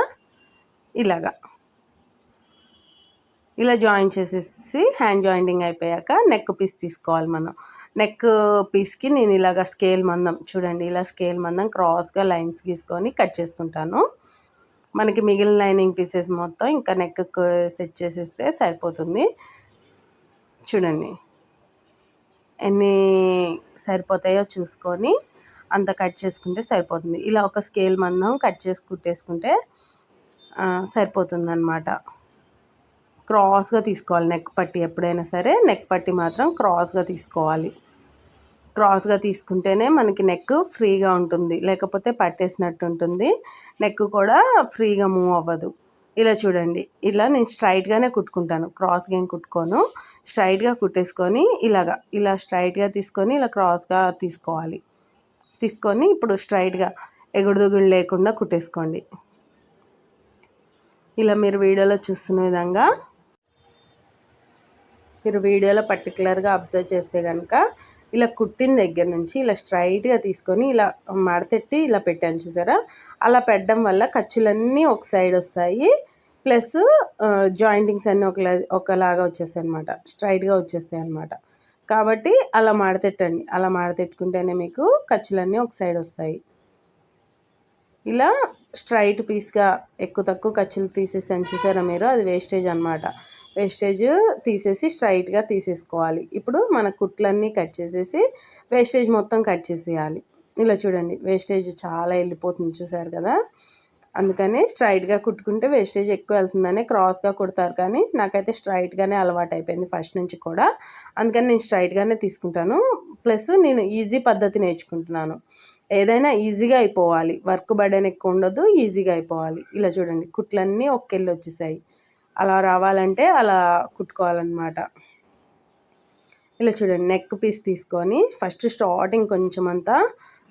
ఇలా జాయిన్ చేసేసి హ్యాండ్ జాయింటింగ్ అయిపోయాక నెక్ పీస్ తీసుకోవాలి మనం. నెక్ పీస్కి నేను ఇలాగ స్కేల్ మందం చూడండి, ఇలా స్కేల్ మందం క్రాస్గా లైన్స్ గీసుకొని కట్ చేసుకుంటాను. మనకి మిగిలిన లైనింగ్ పీసెస్ మొత్తం ఇంకా నెక్ సెట్ చేసేస్తే సరిపోతుంది. చూడండి ఎన్ని సరిపోతాయో చూసుకొని అంత కట్ చేసుకుంటే సరిపోతుంది. ఇలా ఒక స్కేల్ మందం కట్ చేసి కుట్టేసుకుంటే సరిపోతుంది అన్నమాట. క్రాస్గా తీసుకోవాలి నెక్ పట్టి, ఎప్పుడైనా సరే నెక్ పట్టి మాత్రం క్రాస్గా తీసుకోవాలి. క్రాస్గా తీసుకుంటేనే మనకి నెక్ ఫ్రీగా ఉంటుంది, లేకపోతే పట్టేసినట్టు ఉంటుంది. నెక్ కూడా ఫ్రీగా మూవ్ అవ్వదు. ఇలా చూడండి, ఇలా నేను స్ట్రైట్గానే కుట్టుకుంటాను, క్రాస్గా ఏం కుట్టుకోను. స్ట్రైట్గా కుట్టేసుకొని ఇలా స్ట్రైట్గా తీసుకొని ఇలా క్రాస్గా తీసుకొని ఇప్పుడు స్ట్రైట్గా ఎగుడుదుగుడు లేకుండా కుట్టేసుకోండి. ఇలా మీరు వీడియోలో చూస్తున్న విధంగా మీరు వీడియోలో పర్టికులర్గా అబ్జర్వ్ చేస్తే కనుక ఇలా కుట్టిన దగ్గర నుంచి ఇలా స్ట్రైట్గా తీసుకొని ఇలా మడతెట్టి ఇలా పెట్టాను చూసారా. అలా పెట్టడం వల్ల ఖర్చులన్నీ ఒక సైడ్ వస్తాయి, ప్లస్ జాయింటింగ్స్ అన్నీ ఒకలాగా వచ్చేస్తాయి అనమాట, స్ట్రైట్గా వచ్చేస్తాయి అనమాట. కాబట్టి అలా మడతెట్టండి, అలా మడతెట్టుకుంటేనే మీకు ఖర్చులన్నీ ఒక సైడ్ వస్తాయి. ఇలా స్ట్రైట్ పీస్గా ఎక్కువ తక్కువ ఖర్చులు తీసేసాను చూసారా మీరు, అది వేస్టేజ్ అనమాట. వేస్టేజ్ తీసేసి స్ట్రైట్గా తీసేసుకోవాలి. ఇప్పుడు మన కుట్లన్నీ కట్ చేసేసి వేస్టేజ్ మొత్తం కట్ చేసేయాలి. ఇలా చూడండి, వేస్టేజ్ చాలా వెళ్ళిపోతుంది చూసారు కదా. అందుకని స్ట్రైట్గా కుట్టుకుంటే వేస్టేజ్ ఎక్కువ వెళ్తుందని క్రాస్గా కుడతారు, కానీ నాకైతే స్ట్రైట్గానే అలవాటు అయిపోయింది ఫస్ట్ నుంచి కూడా. అందుకని నేను స్ట్రైట్గానే తీసుకుంటాను. ప్లస్ నేను ఈజీ పద్ధతి నేర్చుకుంటున్నాను. ఏదైనా ఈజీగా అయిపోవాలి, వర్క్ బర్డెన్ ఎక్కువ ఉండదు, ఈజీగా అయిపోవాలి. ఇలా చూడండి, కుట్లన్నీ ఒక్కెళ్ళి వచ్చేసాయి. అలా రావాలంటే అలా కుట్టుకోవాలన్నమాట. ఇలా చూడండి, నెక్ పీస్ తీసుకొని ఫస్ట్ స్టార్టింగ్ కొంచెం అంతా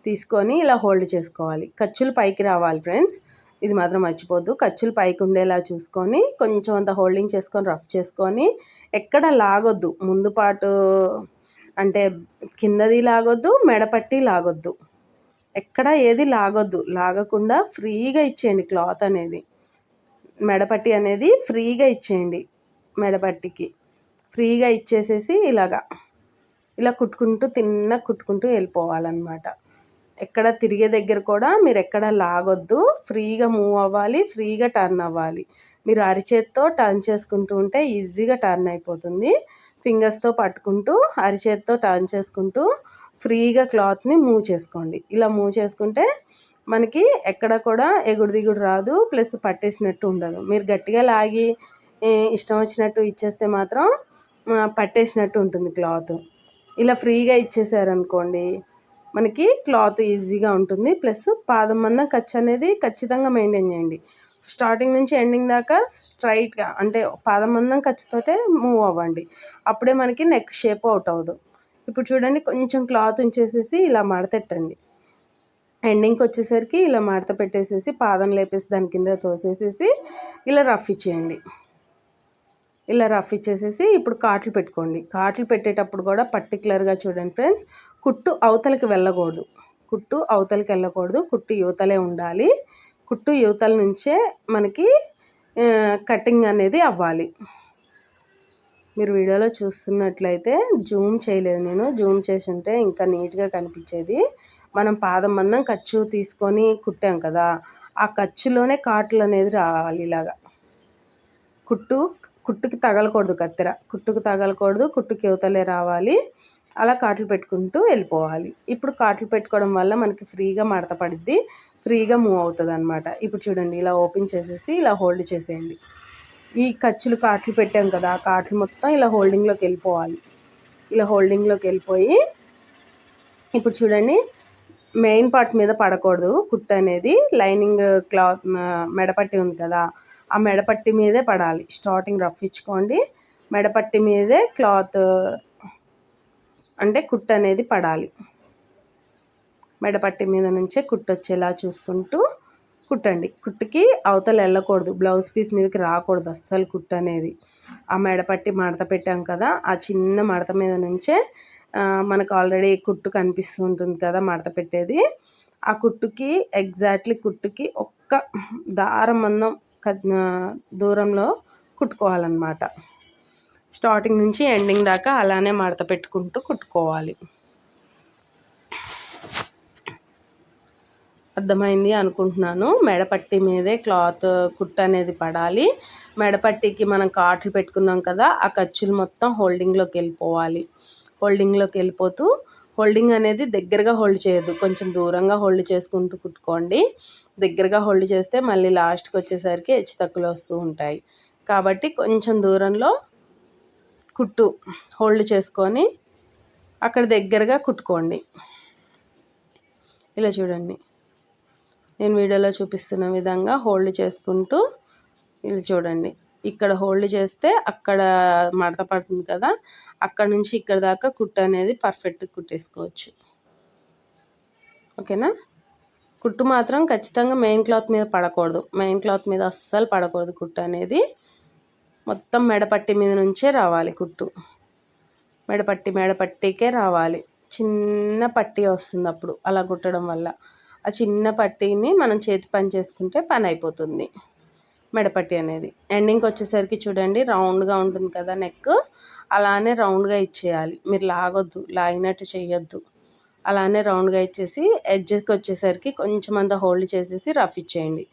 తీసుకొని ఇలా హోల్డ్ చేసుకోవాలి. ఖర్చులు పైకి రావాలి ఫ్రెండ్స్, ఇది మాత్రం మర్చిపోద్దు. ఖర్చులు పైకి ఉండేలా చూసుకొని కొంచెం అంత హోల్డింగ్ చేసుకొని రఫ్ చేసుకొని, ఎక్కడ లాగొద్దు, ముందు పాటు అంటే కిందది లాగొద్దు, మెడపట్టి లాగొద్దు, ఎక్కడ ఏది లాగొద్దు. లాగకుండా ఫ్రీగా ఇచ్చేయండి క్లాత్ అనేది. మెడపట్టి అనేది ఫ్రీగా ఇచ్చేయండి, మెడపట్టికి ఫ్రీగా ఇచ్చేసేసి ఇలా కుట్టుకుంటూ వెళ్ళిపోవాలన్నమాట. ఎక్కడ తిరిగే దగ్గర కూడా మీరు ఎక్కడ లాగొద్దు, ఫ్రీగా మూవ్ అవ్వాలి, ఫ్రీగా టర్న్ అవ్వాలి. మీరు అరిచేత్తో టర్న్ చేసుకుంటూ ఉంటే ఈజీగా టర్న్ అయిపోతుంది. ఫింగర్స్తో పట్టుకుంటూ అరిచేత్తో టర్న్ చేసుకుంటూ ఫ్రీగా క్లాత్ని మూవ్ చేసుకోండి. ఇలా మూవ్ చేసుకుంటే మనకి ఎక్కడ కూడా ఎగుడు దిగుడు రాదు, ప్లస్ పట్టేసినట్టు ఉండదు. మీరు గట్టిగా లాగి ఇష్టం వచ్చినట్టు ఇచ్చేస్తే మాత్రం పట్టేసినట్టు ఉంటుంది క్లాత్. ఇలా ఫ్రీగా ఇచ్చేసారనుకోండి మనకి క్లాత్ ఈజీగా ఉంటుంది. ప్లస్ పాదం మందం ఖర్చు అనేది ఖచ్చితంగా మెయింటైన్ చేయండి. స్టార్టింగ్ నుంచి ఎండింగ్ దాకా స్ట్రైట్గా అంటే పాదం మందం ఖర్చుతోటే మూవ్ అవ్వండి. అప్పుడే మనకి నెక్ షేప్ అవుట్ అవ్వదు. ఇప్పుడు చూడండి కొంచెం క్లాత్ ఉంచేసేసి ఇలా మడతెట్టండి. ఎండింగ్కి వచ్చేసరికి ఇలా మడత పెట్టేసేసి పాదం లేపేసి దాని కింద తోసేసేసి ఇలా రఫ్ ఇచ్చేయండి. ఇలా రఫ్ ఇచ్చేసేసి ఇప్పుడు కాట్లు పెట్టుకోండి. కాట్లు పెట్టేటప్పుడు కూడా పర్టికులర్గా చూడండి ఫ్రెండ్స్, కుట్టు అవతలకి వెళ్ళకూడదు. కుట్టు అవతలకి వెళ్ళకూడదు, కుట్టు యువతలే ఉండాలి. కుట్టు యువతల నుంచే మనకి కటింగ్ అనేది అవ్వాలి. మీరు వీడియోలో చూస్తున్నట్లయితే జూమ్ చేయలేదు, నేను జూమ్ చేసి ఉంటే ఇంకా నీట్గా కనిపించేది. మనం పాదం మందం ఖర్చు తీసుకొని కుట్టాం కదా, ఆ ఖర్చులోనే కాట్లు అనేది రావాలి. ఇలాగా కుట్టుకి తగలకూడదు, కత్తెర కుట్టుకు తగలకూడదు, కుట్టుకి యువతలే రావాలి. అలా కాట్లు పెట్టుకుంటూ వెళ్ళిపోవాలి. ఇప్పుడు కాట్లు పెట్టుకోవడం వల్ల మనకి ఫ్రీగా మడత పడిద్ది, ఫ్రీగా మూవ్ అవుతుంది అనమాట. ఇప్పుడు చూడండి ఇలా ఓపెన్ చేసేసి ఇలా హోల్డ్ చేసేయండి. ఈ ఖర్చులు కాట్లు పెట్టాం కదా, ఆ కాట్లు మొత్తం ఇలా హోల్డింగ్లోకి వెళ్ళిపోవాలి. ఇలా హోల్డింగ్లోకి వెళ్ళిపోయి ఇప్పుడు చూడండి మెయిన్ పార్ట్ మీద పడకూడదు కుట్టు అనేది. లైనింగ్ క్లాత్ మెడపట్టి ఉంది కదా, ఆ మెడపట్టి మీదే పడాలి. స్టార్టింగ్ రఫ్ ఇచ్చుకోండి, మెడపట్టి మీదే క్లాత్ అంటే కుట్టు అనేది పడాలి. మెడపట్టి మీద నుంచే కుట్టు వచ్చేలా చూసుకుంటూ కుట్టండి. కుట్టుకి అవతల వెళ్ళకూడదు, బ్లౌజ్ పీస్ మీదకి రాకూడదు అస్సలు కుట్టు అనేది. ఆ మెడపట్టి మడత పెట్టాం కదా, ఆ చిన్న మడత మీద నుంచే మనకు ఆల్రెడీ కుట్టు కనిపిస్తూ ఉంటుంది కదా మడత పెట్టేది, ఆ కుట్టుకి ఎగ్జాక్ట్లీ కుట్టుకి ఒక్క దారం మందం దూరంలో కుట్టుకోవాలన్నమాట. స్టార్టింగ్ నుంచి ఎండింగ్ దాకా అలానే మడత పెట్టుకుంటూ కుట్టుకోవాలి. అర్థమైంది అనుకుంటున్నాను. మెడపట్టి మీదే క్లాత్ కుట్టు అనేది పడాలి. మెడపట్టికి మనం కాట్లు పెట్టుకున్నాం కదా, ఆ ఖర్చులు మొత్తం హోల్డింగ్లోకి వెళ్ళిపోవాలి. హోల్డింగ్లోకి వెళ్ళిపోతూ హోల్డింగ్ అనేది దగ్గరగా హోల్డ్ చేయొద్దు, కొంచెం దూరంగా హోల్డ్ చేసుకుంటూ కుట్టుకోండి. దగ్గరగా హోల్డ్ చేస్తే మళ్ళీ లాస్ట్కి వచ్చేసరికి హెచ్చు తక్కువలు వస్తూ ఉంటాయి. కాబట్టి కొంచెం దూరంలో కుట్టు హోల్డ్ చేసుకొని అక్కడ దగ్గరగా కుట్టుకోండి. ఇలా చూడండి, నేను వీడియోలో చూపిస్తున్న విధంగా హోల్డ్ చేసుకుంటూ ఇలా చూడండి. ఇక్కడ హోల్డ్ చేస్తే అక్కడ మడత పడుతుంది కదా, అక్కడ నుంచి ఇక్కడ దాకా కుట్టు అనేది పర్ఫెక్ట్గా కుట్టేసుకోవచ్చు. ఓకేనా. కుట్టు మాత్రం ఖచ్చితంగా మెయిన్ క్లాత్ మీద పడకూడదు, మెయిన్ క్లాత్ మీద అస్సలు పడకూడదు. కుట్టు అనేది మొత్తం మెడపట్టి మీద నుంచే రావాలి. కుట్టు మెడపట్టికే రావాలి. చిన్న పట్టీ వస్తుంది అప్పుడు అలా కుట్టడం వల్ల. ఆ చిన్న పట్టీని మనం చేతి పని చేసుకుంటే పని అయిపోతుంది. మెడపట్టి అనేది ఎండింగ్కి వచ్చేసరికి చూడండి రౌండ్గా ఉంటుంది కదా నెక్, అలానే రౌండ్గా ఇచ్చేయాలి. మీరు లాగొద్దు, లాగినట్టు చేయొద్దు. అలానే రౌండ్గా ఇచ్చేసి ఎడ్జ్కి వచ్చేసరికి కొంచెం అంత హోల్డ్ చేసేసి రఫ్ ఇచ్చేయండి.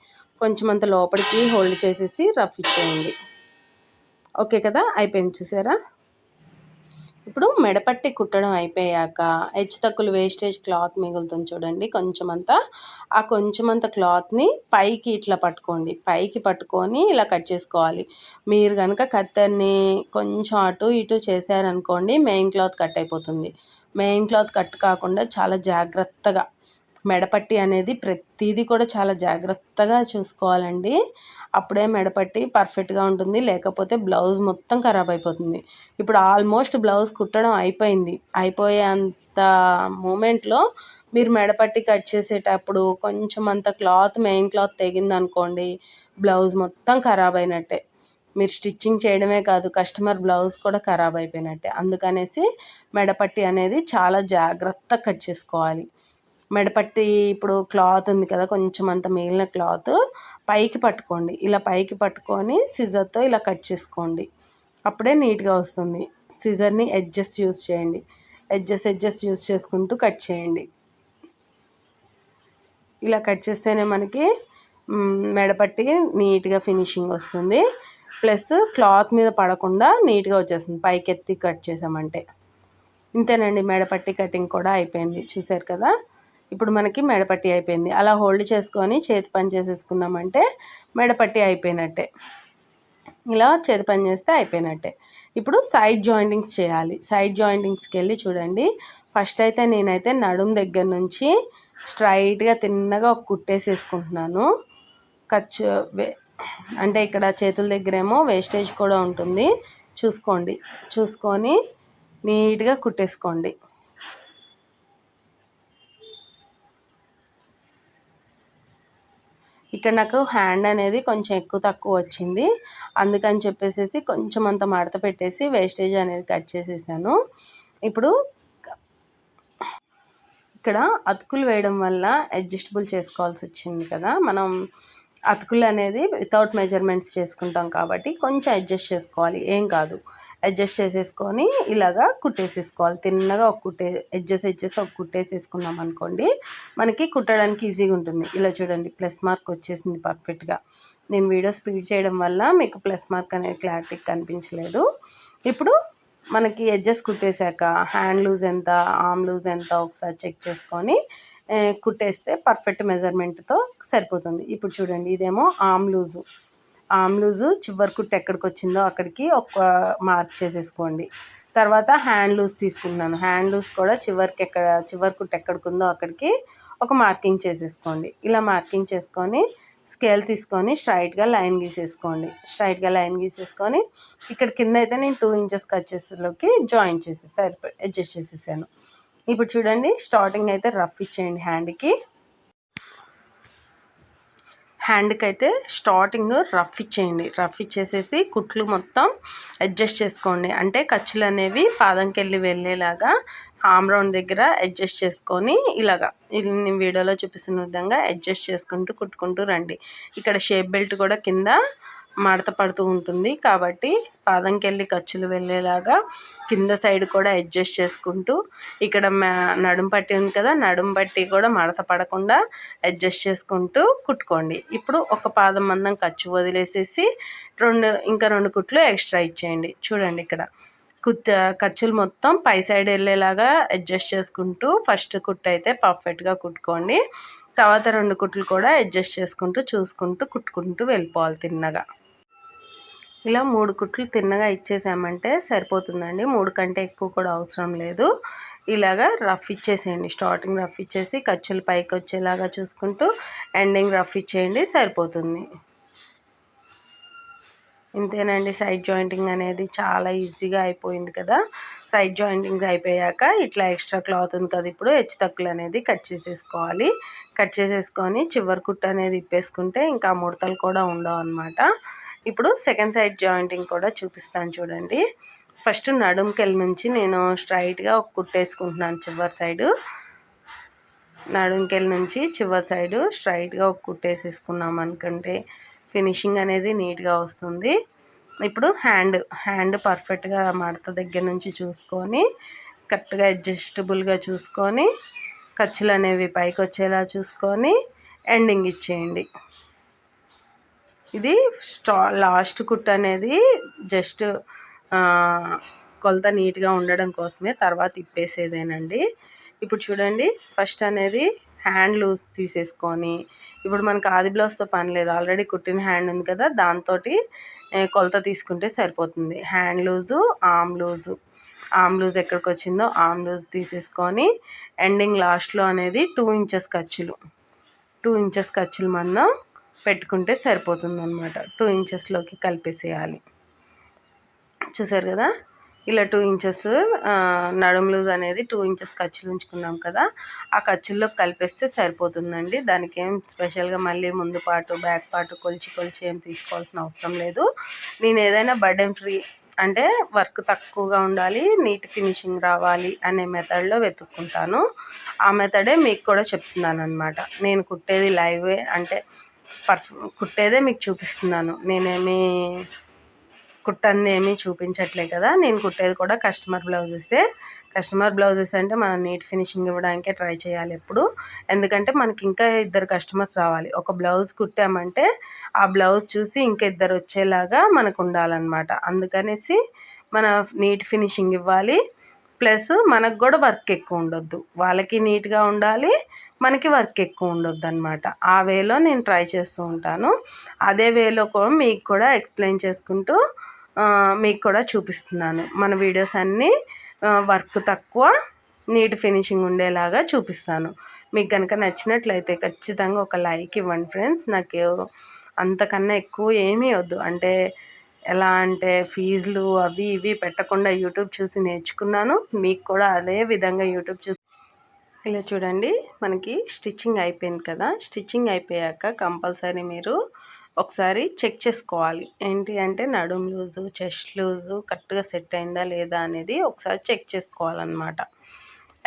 కొంచెం అంత లోపలికి హోల్డ్ చేసేసి రఫ్ ఇచ్చేయండి. ఓకే కదా, అయిపోయింది చూసారా. ఇప్పుడు మెడపట్టి కుట్టడం అయిపోయాక హెచ్చు తక్కువలు వేస్టేజ్ క్లాత్ మిగులుతుంది చూడండి కొంచెమంతా, ఆ కొంచెమంత క్లాత్ని పైకి ఇట్లా పట్టుకోండి. పైకి పట్టుకొని ఇలా కట్ చేసుకోవాలి. మీరు కనుక కత్తెర్ని కొంచెం అటు ఇటు చేశారనుకోండి మెయిన్ క్లాత్ కట్ అయిపోతుంది. మెయిన్ క్లాత్ కట్ కాకుండా చాలా జాగ్రత్తగా మెడపట్టి అనేది ప్రతిదీ కూడా చాలా జాగ్రత్తగా చూసుకోవాలండి. అప్పుడే మెడపట్టి పర్ఫెక్ట్గా ఉంటుంది, లేకపోతే బ్లౌజ్ మొత్తం ఖరాబ్ అయిపోతుంది. ఇప్పుడు ఆల్మోస్ట్ బ్లౌజ్ కుట్టడం అయిపోయింది. అయిపోయేంత మూమెంట్లో మీరు మెడపట్టి కట్ చేసేటప్పుడు కొంచెం అంత క్లాత్ మెయిన్ క్లాత్ తెగిందనుకోండి బ్లౌజ్ మొత్తం ఖరాబ్ అయినట్టే. మీరు స్టిచ్చింగ్ చేయడమే కాదు కస్టమర్ బ్లౌజ్ కూడా ఖరాబ్ అయిపోయినట్టే. అందుకనేసి మెడపట్టి అనేది చాలా జాగ్రత్తగా కట్ చేసుకోవాలి. మెడపట్టి ఇప్పుడు క్లాత్ ఉంది కదా, కొంచెం అంత మిగిలిన క్లాత్ పైకి పట్టుకోండి. ఇలా పైకి పట్టుకొని సిజర్తో ఇలా కట్ చేసుకోండి, అప్పుడే నీట్గా వస్తుంది. సిజర్ని ఎడ్జెస్ యూజ్ చేయండి, ఎడ్జెస్ యూజ్ చేసుకుంటూ కట్ చేయండి. ఇలా కట్ చేస్తేనే మనకి మెడపట్టి నీట్గా ఫినిషింగ్ వస్తుంది. ప్లస్ క్లాత్ మీద పడకుండా నీట్గా వచ్చేస్తుంది పైకి ఎత్తి కట్ చేసామంటే. ఇంతేనండి, మెడపట్టి కటింగ్ కూడా అయిపోయింది. చూసారు కదా, ఇప్పుడు మనకి మెడపట్టి అయిపోయింది. అలా హోల్డ్ చేసుకొని చేతి పని చేసేసుకున్నామంటే మెడపట్టి అయిపోయినట్టే. ఇలా చేతి పని చేస్తే అయిపోయినట్టే. ఇప్పుడు సైడ్ జాయింటింగ్స్ చేయాలి. సైడ్ జాయింటింగ్స్కి వెళ్ళి చూడండి, ఫస్ట్ అయితే నేనైతే నడుం దగ్గర నుంచి స్ట్రైట్గా తిన్నగా ఒక కుట్టేసేసుకుంటున్నాను. ఖర్చు అంటే ఇక్కడ చేతుల దగ్గరేమో వేస్టేజ్ కూడా ఉంటుంది, చూసుకొని నీట్గా కుట్టేసుకోండి. ఇక్కడ నాకు హ్యాండ్ అనేది కొంచెం ఎక్కువ తక్కువ వచ్చింది, అందుకని చెప్పేసి కొంచెం అంత మడత పెట్టేసి వేస్టేజ్ అనేది కట్ చేసేసాను. ఇప్పుడు ఇక్కడ అతుకులు వేయడం వల్ల అడ్జస్టబుల్ చేసుకోవాల్సి వచ్చింది కదా, మనం అతుకులు అనేది వితౌట్ మెజర్మెంట్స్ చేసుకుంటాం కాబట్టి కొంచెం అడ్జస్ట్ చేసుకోవాలి, ఏం కాదు. అడ్జస్ట్ చేసేసుకొని ఇలాగా కుట్టేసేసుకోవాలి. తిన్నగా ఒక ఎడ్జెస్ ఒక కుట్టేసేసుకున్నాం అనుకోండి, మనకి కుట్టడానికి ఈజీగా ఉంటుంది. ఇలా చూడండి, ప్లస్ మార్క్ వచ్చేసింది పర్ఫెక్ట్గా. నేను వీడియో స్పీడ్ చేయడం వల్ల మీకు ప్లస్ మార్క్ అనేది క్లారిటీ కనిపించలేదు. ఇప్పుడు మనకి ఎడ్జెస్ కుట్టేశాక హ్యాండ్ లూజ్ ఎంత, ఆర్మ్ లూజ్ ఎంత ఒకసారి చెక్ చేసుకొని కుట్టేస్తే పర్ఫెక్ట్ మెజర్మెంట్తో సరిపోతుంది. ఇప్పుడు చూడండి, ఇదేమో ఆర్మ్ లూజు చివరి కుట్టు ఎక్కడికి వచ్చిందో అక్కడికి ఒక మార్క్ చేసేసుకోండి. తర్వాత హ్యాండ్ లూజ్ తీసుకుంటున్నాను. హ్యాండ్ లూజ్ కూడా చివరి కుట్టు ఎక్కడికి ఉందో అక్కడికి ఒక మార్కింగ్ చేసేసుకోండి. ఇలా మార్కింగ్ చేసుకొని స్కేల్ తీసుకొని స్ట్రైట్గా లైన్ గీసేసుకొని ఇక్కడ కింద అయితే నేను 2 ఇంచెస్ కచ్చేస్లోకి జాయిన్ అడ్జస్ట్ చేసేసాను. ఇప్పుడు చూడండి, స్టార్టింగ్ అయితే రఫ్ ఇచ్చేయండి. హ్యాండ్కి అయితే స్టార్టింగ్ రఫ్ ఇచ్చేసేసి కుట్లు మొత్తం అడ్జస్ట్ చేసుకోండి. అంటే ఖర్చులు అనేవి పాదంకి వెళ్ళేలాగా ఆర్మ్ రౌండ్ దగ్గర అడ్జస్ట్ చేసుకొని ఇలాగా నేను వీడియోలో చూపిస్తున్న విధంగా అడ్జస్ట్ చేసుకుంటూ కుట్టుకుంటూ రండి. ఇక్కడ షేప్ బెల్ట్ కూడా కింద మడత పడుతూ ఉంటుంది కాబట్టి పాదంకి ఖర్చులు వెళ్ళేలాగా కింద సైడ్ కూడా అడ్జస్ట్ చేసుకుంటూ, ఇక్కడ నడుం పట్టి ఉంది కదా, నడుం పట్టి కూడా మడత పడకుండా అడ్జస్ట్ చేసుకుంటూ కుట్టుకోండి. ఇప్పుడు ఒక పాదం మందం ఖర్చు వదిలేసేసి ఇంకా రెండు కుట్లు ఎక్స్ట్రా ఇచ్చేయండి. చూడండి, ఇక్కడ ఖర్చులు మొత్తం పై సైడ్ వెళ్ళేలాగా అడ్జస్ట్ చేసుకుంటూ ఫస్ట్ కుట్టు అయితే పర్ఫెక్ట్గా కుట్టుకోండి. తర్వాత 2 కుట్లు కూడా అడ్జస్ట్ చేసుకుంటూ చూసుకుంటూ కుట్టుకుంటూ వెళ్ళిపోవాలి తిన్నగా. ఇలా 3 కుట్లు తిన్నగా ఇచ్చేసామంటే సరిపోతుందండి. 3 కంటే ఎక్కువ కూడా అవసరం లేదు. ఇలాగా రఫ్ ఇచ్చేసేయండి. స్టార్టింగ్ రఫ్ ఇచ్చేసి ఖర్చులు పైకి వచ్చేలాగా చూసుకుంటూ ఎండింగ్ రఫ్ ఇచ్చేయండి, సరిపోతుంది. ఇంతేనండి, సైడ్ జాయింటింగ్ అనేది చాలా ఈజీగా అయిపోయింది కదా. సైడ్ జాయింటింగ్ అయిపోయాక ఇట్లా ఎక్స్ట్రా క్లాత్ ఉంది కదా, ఇప్పుడు హెచ్చు తక్కువలు అనేది కట్ చేసేసుకోవాలి. కట్ చేసేసుకొని చివరి కుట్టు అనేది ఇప్పేసుకుంటే ఇంకా ముడతలు కూడా ఉండవు అన్నమాట. ఇప్పుడు సెకండ్ సైడ్ జాయింటింగ్ కూడా చూపిస్తాను చూడండి. ఫస్ట్ నడుంకెళ్ళి నుంచి నేను స్ట్రైట్గా ఒక కుట్టేసుకుంటున్నాను. నడుంకెళ్ళి నుంచి చివరి సైడు స్ట్రైట్గా ఒక కుట్టేసేసుకున్నాం అనుకుంటే ఫినిషింగ్ అనేది నీట్గా వస్తుంది. ఇప్పుడు హ్యాండ్ పర్ఫెక్ట్గా మడత దగ్గర నుంచి చూసుకొని కరెక్ట్గా అడ్జస్టబుల్గా చూసుకొని ఖర్చులు అనేవి పైకి వచ్చేలా చూసుకొని ఎండింగ్ ఇచ్చేయండి. ఇది లాస్ట్ కుట్ అనేది జస్ట్ కొలత నీట్గా ఉండడం కోసమే, తర్వాత ఇప్పేసేదేనండి. ఇప్పుడు చూడండి, ఫస్ట్ అనేది హ్యాండ్ లూజ్ తీసేసుకొని, ఇప్పుడు మనకు ఆది బ్లౌజ్తో పని లేదు, ఆల్రెడీ కుట్టిన హ్యాండ్ ఉంది కదా, దాంతో కొలత తీసుకుంటే సరిపోతుంది. హ్యాండ్ లూజు, ఆర్మ్ లూజ్ ఎక్కడికి వచ్చిందో ఆర్మ్ లూజ్ తీసేసుకొని ఎండింగ్ లాస్ట్లో అనేది 2 ఇంచెస్ ఖర్చులు మనం పెట్టుకుంటే సరిపోతుంది అన్నమాట. 2 ఇంచెస్లోకి కలిపేసేయాలి. చూసారు కదా, ఇలా 2 ఇంచెస్ నడుము లూజ్ అనేది 2 ఇంచెస్ ఖర్చులు ఉంచుకున్నాం కదా, ఆ ఖర్చుల్లో కలిపేస్తే సరిపోతుందండి. దానికి ఏం స్పెషల్గా మళ్ళీ ముందు పాటు బ్యాక్ పాటు కొలిచి ఏం తీసుకోవాల్సిన అవసరం లేదు. నేను ఏదైనా బర్డెన్ ఫ్రీ అంటే వర్క్ తక్కువగా ఉండాలి, నీట్ ఫినిషింగ్ రావాలి అనే మెథడ్లో వెతుక్కుంటాను. ఆ మెథడే మీకు కూడా చెప్తున్నాను అన్నమాట. నేను కుట్టేది లైవే, అంటే కుట్టేదే మీకు చూపిస్తున్నాను. నేనేమి కుట్టంది ఏమీ చూపించట్లే కదా. నేను కుట్టేది కూడా కస్టమర్ బ్లౌజెస్ అంటే మనం నీట్ ఫినిషింగ్ ఇవ్వడానికే ట్రై చేయాలి ఎప్పుడు. ఎందుకంటే మనకి ఇంకా 2 కస్టమర్స్ రావాలి. ఒక బ్లౌజ్ కుట్టామంటే ఆ బ్లౌజ్ చూసి ఇంకా 2 వచ్చేలాగా మనకు ఉండాలన్నమాట. అందుకనేసి మన నీట్ ఫినిషింగ్ ఇవ్వాలి, ప్లస్ మనకు కూడా వర్క్ ఎక్కువ ఉండొద్దు. వాళ్ళకి నీట్గా ఉండాలి, మనకి వర్క్ ఎక్కువ ఉండొద్దు అనమాట. ఆ వేలో నేను ట్రై చేస్తూ ఉంటాను. అదే వేలో మీకు కూడా ఎక్స్ప్లెయిన్ చేసుకుంటూ మీకు కూడా చూపిస్తున్నాను. మన వీడియోస్ అన్నీ వర్క్ తక్కువ, నీట్ ఫినిషింగ్ ఉండేలాగా చూపిస్తాను. మీకు కనుక నచ్చినట్లయితే ఖచ్చితంగా ఒక లైక్ ఇవ్వండి ఫ్రెండ్స్. నాకు అంతకన్నా ఎక్కువ ఏమీ వద్దు. అంటే ఎలా అంటే ఫీజులు అవి ఇవి పెట్టకుండా యూట్యూబ్ చూసి నేర్చుకున్నాను. మీకు కూడా అదే విధంగా యూట్యూబ్ చూసి ఇలా చూడండి, మనకి స్టిచ్చింగ్ అయిపోయింది కదా. స్టిచ్చింగ్ అయిపోయాక కంపల్సరీ మీరు ఒకసారి చెక్ చేసుకోవాలి. ఏంటి అంటే నడుము లూజు, చెస్ట్ లూజు కరెక్ట్గా సెట్ అయిందా లేదా అనేది ఒకసారి చెక్ చేసుకోవాలన్నమాట.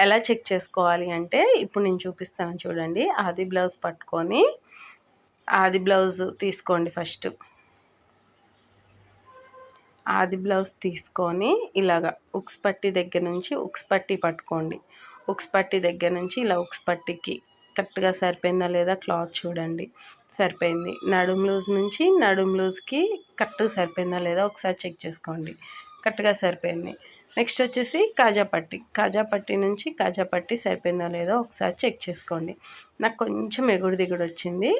ఎలా చెక్ చేసుకోవాలి అంటే ఇప్పుడు నేను చూపిస్తాను చూడండి. ఆది బ్లౌజ్ పట్టుకొని ఆది బ్లౌజ్ తీసుకోండి. ఫస్ట్ ఆది బ్లౌజ్ తీసుకొని ఇలాగా ఉక్స్ పట్టి దగ్గర నుంచి ఉక్స్ పట్టి పట్టుకోండి. ఉక్స్ పట్టి దగ్గర నుంచి ఇలా ఉక్స్ పట్టికి కరెక్ట్గా సరిపోయిందా లేదా క్లాత్ చూడండి. సరిపోయింది. నడుము లూజ్ నుంచి నడుము లూజ్కి కరెక్ట్గా సరిపోయిందా లేదా ఒకసారి చెక్ చేసుకోండి. కరెక్ట్గా సరిపోయింది. నెక్స్ట్ వచ్చేసి కాజా పట్టి నుంచి కాజా పట్టి సరిపోయిందా లేదో ఒకసారి చెక్ చేసుకోండి. నాకు కొంచెం ఎగుడు దిగుడు వచ్చింది.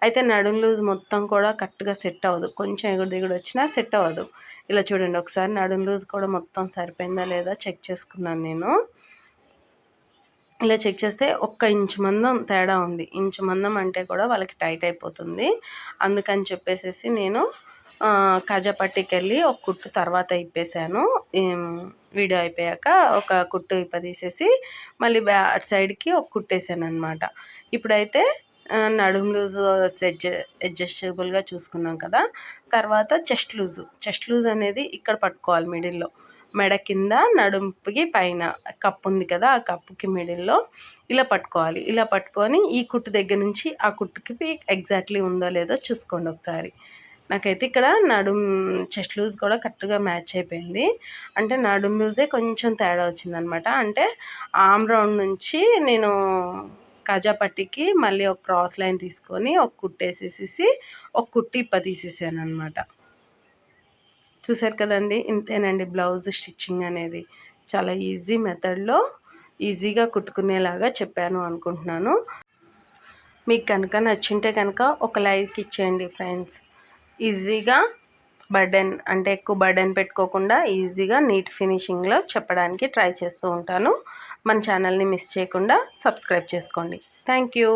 అయితే నడుము లూజ్ మొత్తం కూడా కరెక్ట్గా సెట్ అవ్వదు. కొంచెం ఎగుడు దిగుడు వచ్చినా సెట్ అవ్వదు. ఇలా చూడండి, ఒకసారి నడుము లూజ్ కూడా మొత్తం సరిపోయిందా లేదా చెక్ చేసుకున్నాను నేను. ఇలా చెక్ చేస్తే 1 ఇంచు మందం తేడా ఉంది. ఇంచు మందం అంటే కూడా వాళ్ళకి టైట్ అయిపోతుంది. అందుకని చెప్పేసి నేను కాజా పట్టీకి వెళ్ళి ఒక కుట్టు తర్వాత ఇప్పేసాను. వీడియో అయిపోయాక ఒక కుట్టు ఇప్పదీసేసి మళ్ళీ అటు సైడ్కి ఒక కుట్టేసాను అనమాట. ఇప్పుడైతే నడుము లూజు అడ్జస్టబుల్గా చూసుకున్నాం కదా. తర్వాత చెస్ట్ లూజ్ అనేది ఇక్కడ పట్టుకోవాలి మిడిల్లో. మెడ కింద నడుముకి పైన కప్పు ఉంది కదా, ఆ కప్పుకి మిడిల్లో ఇలా పట్టుకోవాలి. ఇలా పట్టుకొని ఈ కుట్టు దగ్గర నుంచి ఆ కుట్టుకి ఎగ్జాక్ట్లీ ఉందో లేదో చూసుకోండి ఒకసారి. నాకైతే ఇక్కడ చెస్ట్ లూజ్ కూడా కరెక్ట్గా మ్యాచ్ అయిపోయింది. అంటే నడుము లూజే కొంచెం తేడా వచ్చిందనమాట. అంటే ఆమ్ రౌండ్ నుంచి నేను కాజా పట్టికి మళ్ళీ ఒక క్రాస్ లైన్ తీసుకొని ఒక కుట్టేసేసి ఒక కుట్టి తీసేసాను అనమాట. చూసారు కదండి, ఇంతేనండి బ్లౌజ్ స్టిచ్చింగ్ అనేది. చాలా ఈజీ మెథడ్లో ఈజీగా కుట్టుకునేలాగా చెప్పాను అనుకుంటున్నాను. మీకు కనుక నచ్చింటే కనుక ఒక లైక్ ఇచ్చేయండి ఫ్రెండ్స్. ఈజీగా ఎక్కువ బర్డెన్ పెట్టుకోకుండా ఈజీగా నీట్ ఫినిషింగ్లో చెప్పడానికి ట్రై చేస్తూ ఉంటాను. మన ఛానల్ని మిస్ చేయకుండా సబ్స్క్రైబ్ చేసుకోండి. Thank you.